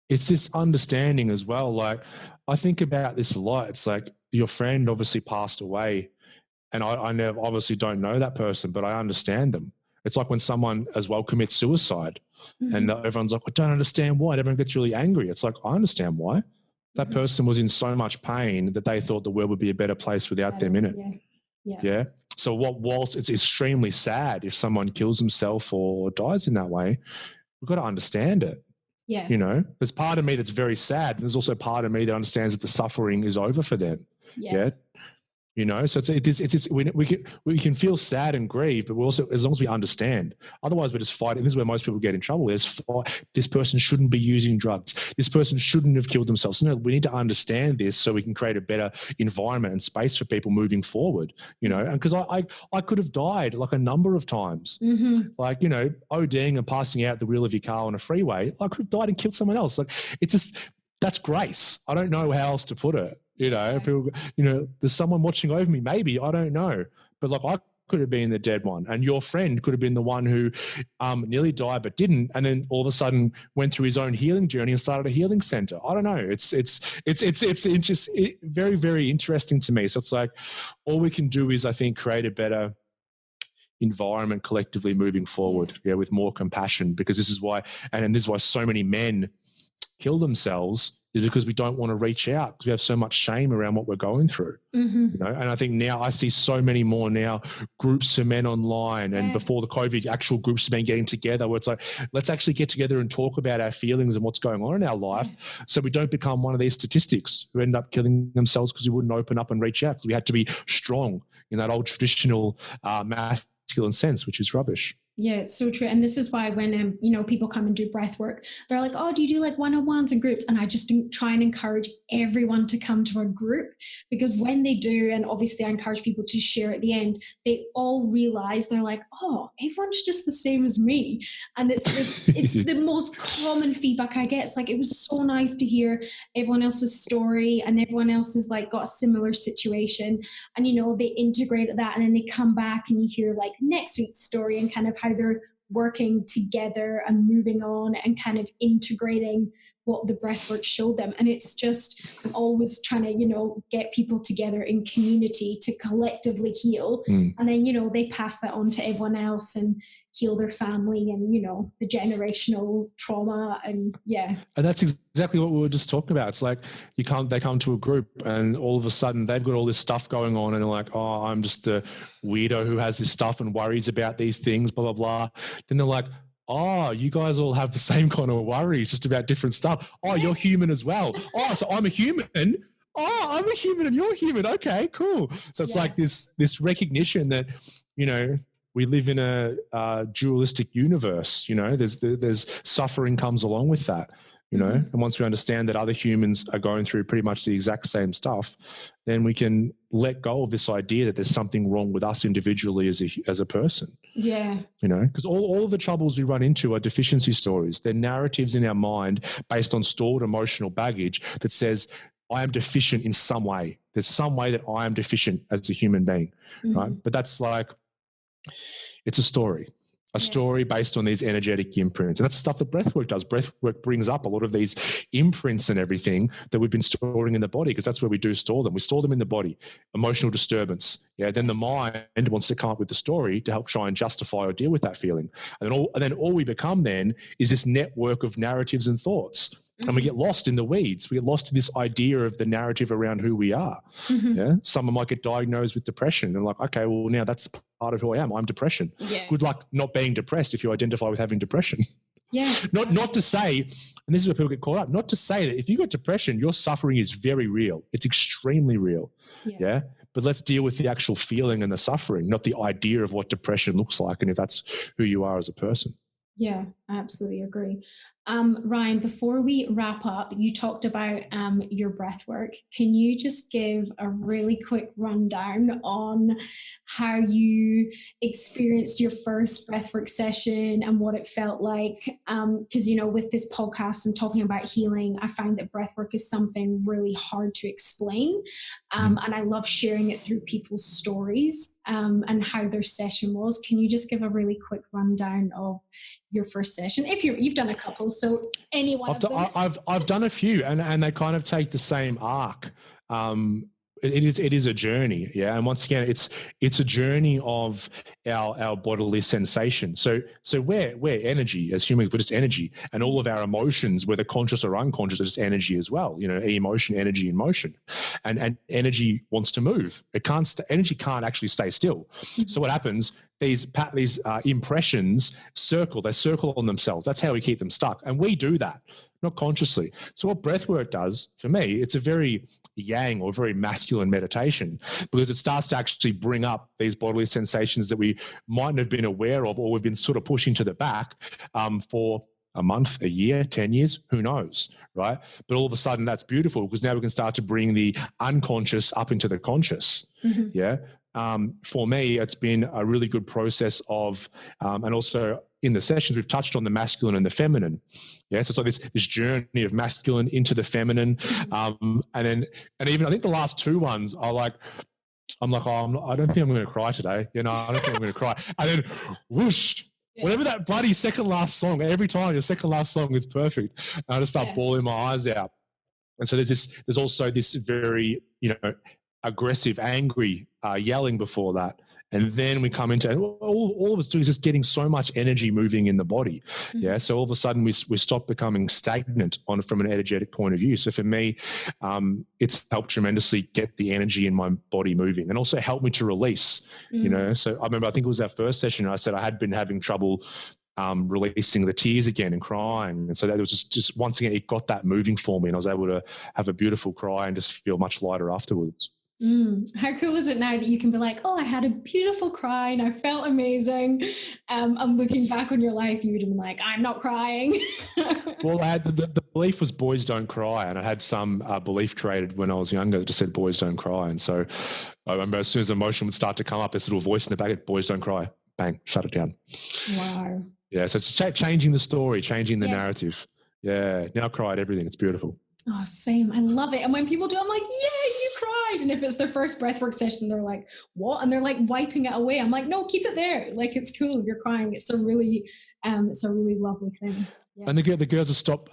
it's this understanding as well. Like I think about this a lot. It's like your friend obviously passed away, and I obviously don't know that person, but I understand them. It's like when someone as well commits suicide and everyone's like, I don't understand why. And everyone gets really angry. It's like, I understand why. That person was in so much pain that they thought the world would be a better place without them in it. Yeah. So whilst it's extremely sad if someone kills himself or dies in that way, we've got to understand it. Yeah. There's part of me that's very sad. And there's also part of me that understands that the suffering is over for them. Yeah. So we can feel sad and grieve, but we also, as long as we understand, otherwise we're just fighting. This is where most people get in trouble. This person shouldn't be using drugs. This person shouldn't have killed themselves. No, we need to understand this so we can create a better environment and space for people moving forward, and because I could have died like a number of times, like, ODing and passing out the wheel of your car on a freeway. I could have died and killed someone else. Like it's just, that's grace. I don't know how else to put it. There's someone watching over me, maybe, I don't know. But like I could have been the dead one, and your friend could have been the one who nearly died but didn't, and then all of a sudden went through his own healing journey and started a healing center. I don't know. It's just very, very interesting to me. So it's like all we can do is, I think, create a better environment collectively moving forward, with more compassion, because this is why, and this is why so many men kill themselves, is because we don't want to reach out because we have so much shame around what we're going through. And I think now I see so many more now groups for men online, and before the COVID, actual groups have been getting together where it's like, let's actually get together and talk about our feelings and what's going on in our life, so we don't become one of these statistics who end up killing themselves because we wouldn't open up and reach out because we had to be strong in that old traditional masculine sense, which is rubbish. Yeah, it's so true. And this is why when, people come and do breath work, they're like, oh, do you do like one-on-ones and groups? And I just try and encourage everyone to come to a group, because when they do, and obviously I encourage people to share at the end, they all realize, they're like, oh, everyone's just the same as me. And it's the most common feedback I get. It's like, it was so nice to hear everyone else's story, and everyone else has like got a similar situation. And, they integrate that, and then they come back and you hear like next week's story and kind of how they're working together and moving on and kind of integrating what the breathwork showed them. And it's just, I'm always trying to, you know, get people together in community to collectively heal. And then, you know, they pass that on to everyone else and heal their family and, you know, the generational trauma. And yeah. And that's exactly what we were just talking about. It's like they come to a group and all of a sudden they've got all this stuff going on and they're like, oh, I'm just a weirdo who has this stuff and worries about these things, blah, blah, blah. Then they're like, oh, you guys all have the same kind of worries, just about different stuff. Oh, you're human as well. Oh, so I'm a human. Oh, I'm a human and you're human. Okay, cool. So it's like this recognition that, you know, we live in a dualistic universe. You know, there's suffering comes along with that. You know, and once we understand that other humans are going through pretty much the exact same stuff, then we can let go of this idea that there's something wrong with us individually as a person. Yeah. You know, because all of the troubles we run into are deficiency stories. They're narratives in our mind based on stored emotional baggage that says, I am deficient in some way. There's some way that I am deficient as a human being, right? But that's like, it's a story. A story based on these energetic imprints. And that's the stuff that breathwork does. Breathwork brings up a lot of these imprints and everything that we've been storing in the body, because that's where we do store them. We store them in the body. Emotional disturbance. Yeah. Then the mind wants to come up with the story to help try and justify or deal with that feeling. And then all we become then is this network of narratives and thoughts. And we get lost in the weeds. We get lost in this idea of the narrative around who we are. Yeah. Someone might get diagnosed with depression and like, okay, well, now that's part of who I am. I'm depression. Yes. Good luck not being depressed if you identify with having depression. Yeah. Exactly. Not to say, and this is where people get caught up, not to say that if you got depression, your suffering is very real. It's extremely real. Yeah. But let's deal with the actual feeling and the suffering, not the idea of what depression looks like and if that's who you are as a person. Yeah, I absolutely agree. Ryan, before we wrap up, you talked about your breath work. Can you just give a really quick rundown on how you experienced your first breathwork session and what it felt like? Because, you know, with this podcast and talking about healing, I find that breathwork is something really hard to explain. And I love sharing it through people's stories and how their session was. Can you just give a really quick rundown of your first session? If you've done a couple, so any one of them. I've done a few, and they kind of take the same arc. It is a journey, yeah. And once again, it's a journey of our bodily sensation. So we're energy as humans, we're just energy, and all of our emotions, whether conscious or unconscious, are just energy as well. You know, emotion, energy in motion, and energy wants to move. Energy can't actually stay still. So what happens? These impressions they circle on themselves. That's how we keep them stuck. And we do that, not consciously. So what breathwork does, for me, it's a very yang or very masculine meditation, because it starts to actually bring up these bodily sensations that we mightn't have been aware of, or we've been sort of pushing to the back for a month, a year, 10 years, who knows, right? But all of a sudden that's beautiful, because now we can start to bring the unconscious up into the conscious, yeah? For me, it's been a really good process of, and also in the sessions, we've touched on the masculine and the feminine. Yeah. So it's like this journey of masculine into the feminine. And even I think the last two ones are like, I'm like, oh, I don't think I'm going to cry today. You know, I don't think I'm going to cry. And then whoosh, whatever that bloody second last song, every time your second last song is perfect. And I just start bawling my eyes out. And so there's also this very, you know, aggressive, angry yelling before that. And then we come into, all of us doing is just getting so much energy moving in the body. Yeah. So all of a sudden we stop becoming stagnant from an energetic point of view. So for me, it's helped tremendously get the energy in my body moving, and also helped me to release, you know. So I remember, I think it was our first session, I said I had been having trouble releasing the tears again and crying. And so that was just once again, it got that moving for me, and I was able to have a beautiful cry and just feel much lighter afterwards. How cool is it now that you can be like, oh, I had a beautiful cry and I felt amazing. And looking back on your life, you would have been like, I'm not crying. Well, I had the belief was boys don't cry. And I had some belief created when I was younger that just said boys don't cry. And so I remember as soon as emotion would start to come up, this little voice in the back, boys don't cry, bang, shut it down. Wow. Yeah. So it's changing the story, changing the narrative. Yeah. Now I cry at everything. It's beautiful. Oh, same. I love it. And when people do, I'm like, yeah, you cried. And if it's their first breathwork session, they're like, what? And they're like wiping it away. I'm like, no, keep it there. Like, it's cool. You're crying. It's a really lovely thing. Yeah. And the girls will stop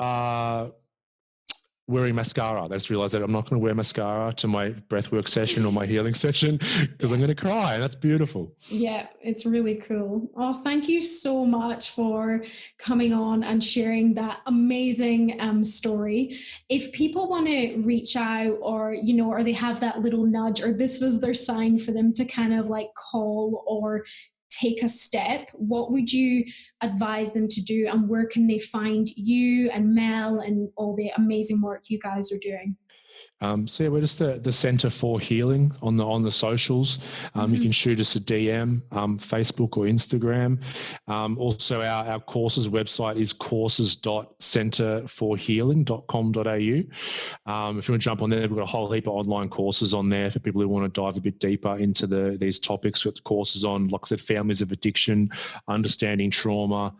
wearing mascara. I just realized that I'm not going to wear mascara to my breathwork session or my healing session because I'm going to cry, and that's beautiful. Yeah, it's really cool. Oh, thank you so much for coming on and sharing that amazing story. If people want to reach out, or or they have that little nudge, or this was their sign for them to kind of like call or take a step, what would you advise them to do, and where can they find you and Mel and all the amazing work you guys are doing? So yeah, we're just the Centre for Healing on the socials. You can shoot us a DM, Facebook or Instagram. Also, our courses website is courses.centreforhealing.com.au. If you want to jump on there, we've got a whole heap of online courses on there for people who want to dive a bit deeper into these topics. We've got courses on, like I said, families of addiction, understanding trauma.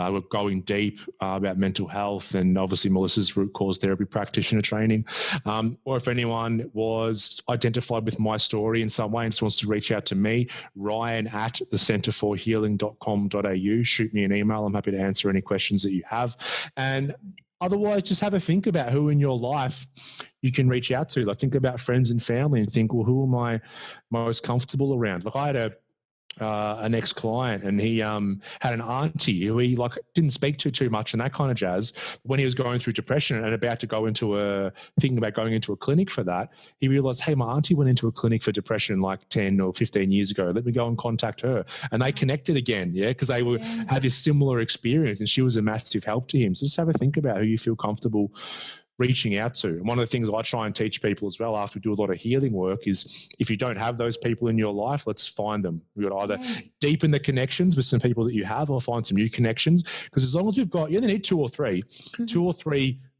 We're going deep about mental health, and obviously Melissa's root cause therapy practitioner training. Or if anyone was identified with my story in some way and just wants to reach out to me, ryan@thecenterforhealing.com.au. Shoot me an email. I'm happy to answer any questions that you have. And otherwise, just have a think about who in your life you can reach out to. Like, think about friends and family and think, well, who am I most comfortable around? Like, I had an ex-client, and he had an auntie who he didn't speak to too much and that kind of jazz. When he was going through depression and about to go thinking about going into a clinic for that, he realized, hey, my auntie went into a clinic for depression like 10 or 15 years ago. Let me go and contact her. And they connected again, because they had this similar experience, and she was a massive help to him. So just have a think about who you feel comfortable reaching out to. And one of the things I try and teach people as well after we do a lot of healing work is, if you don't have those people in your life, let's find them. We've got to either deepen the connections with some people that you have, or find some new connections. Because as long as you've got, you only need two or three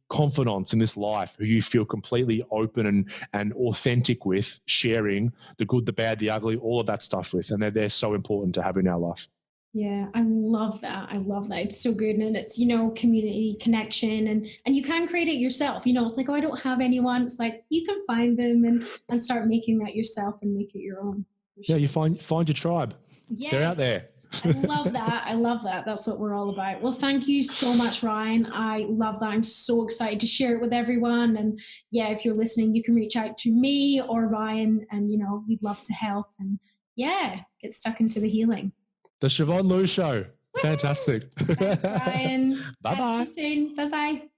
confidants in this life who you feel completely open and authentic with, sharing the good, the bad, the ugly, all of that stuff with. And they're so important to have in our life. Yeah, I love that. I love that. It's so good. And it's, community connection, and you can create it yourself. It's like, oh, I don't have anyone. It's like, you can find them and start making that yourself and make it your own. Yeah, you find your tribe. Yes. They're out there. I love that. I love that. That's what we're all about. Well, thank you so much, Ryan. I love that. I'm so excited to share it with everyone. And yeah, if you're listening, you can reach out to me or Ryan, and, we'd love to help, and get stuck into the healing. The Siobhan Lou Show. Fantastic. Thanks, Ryan. Bye-bye. Catch you soon. Bye-bye.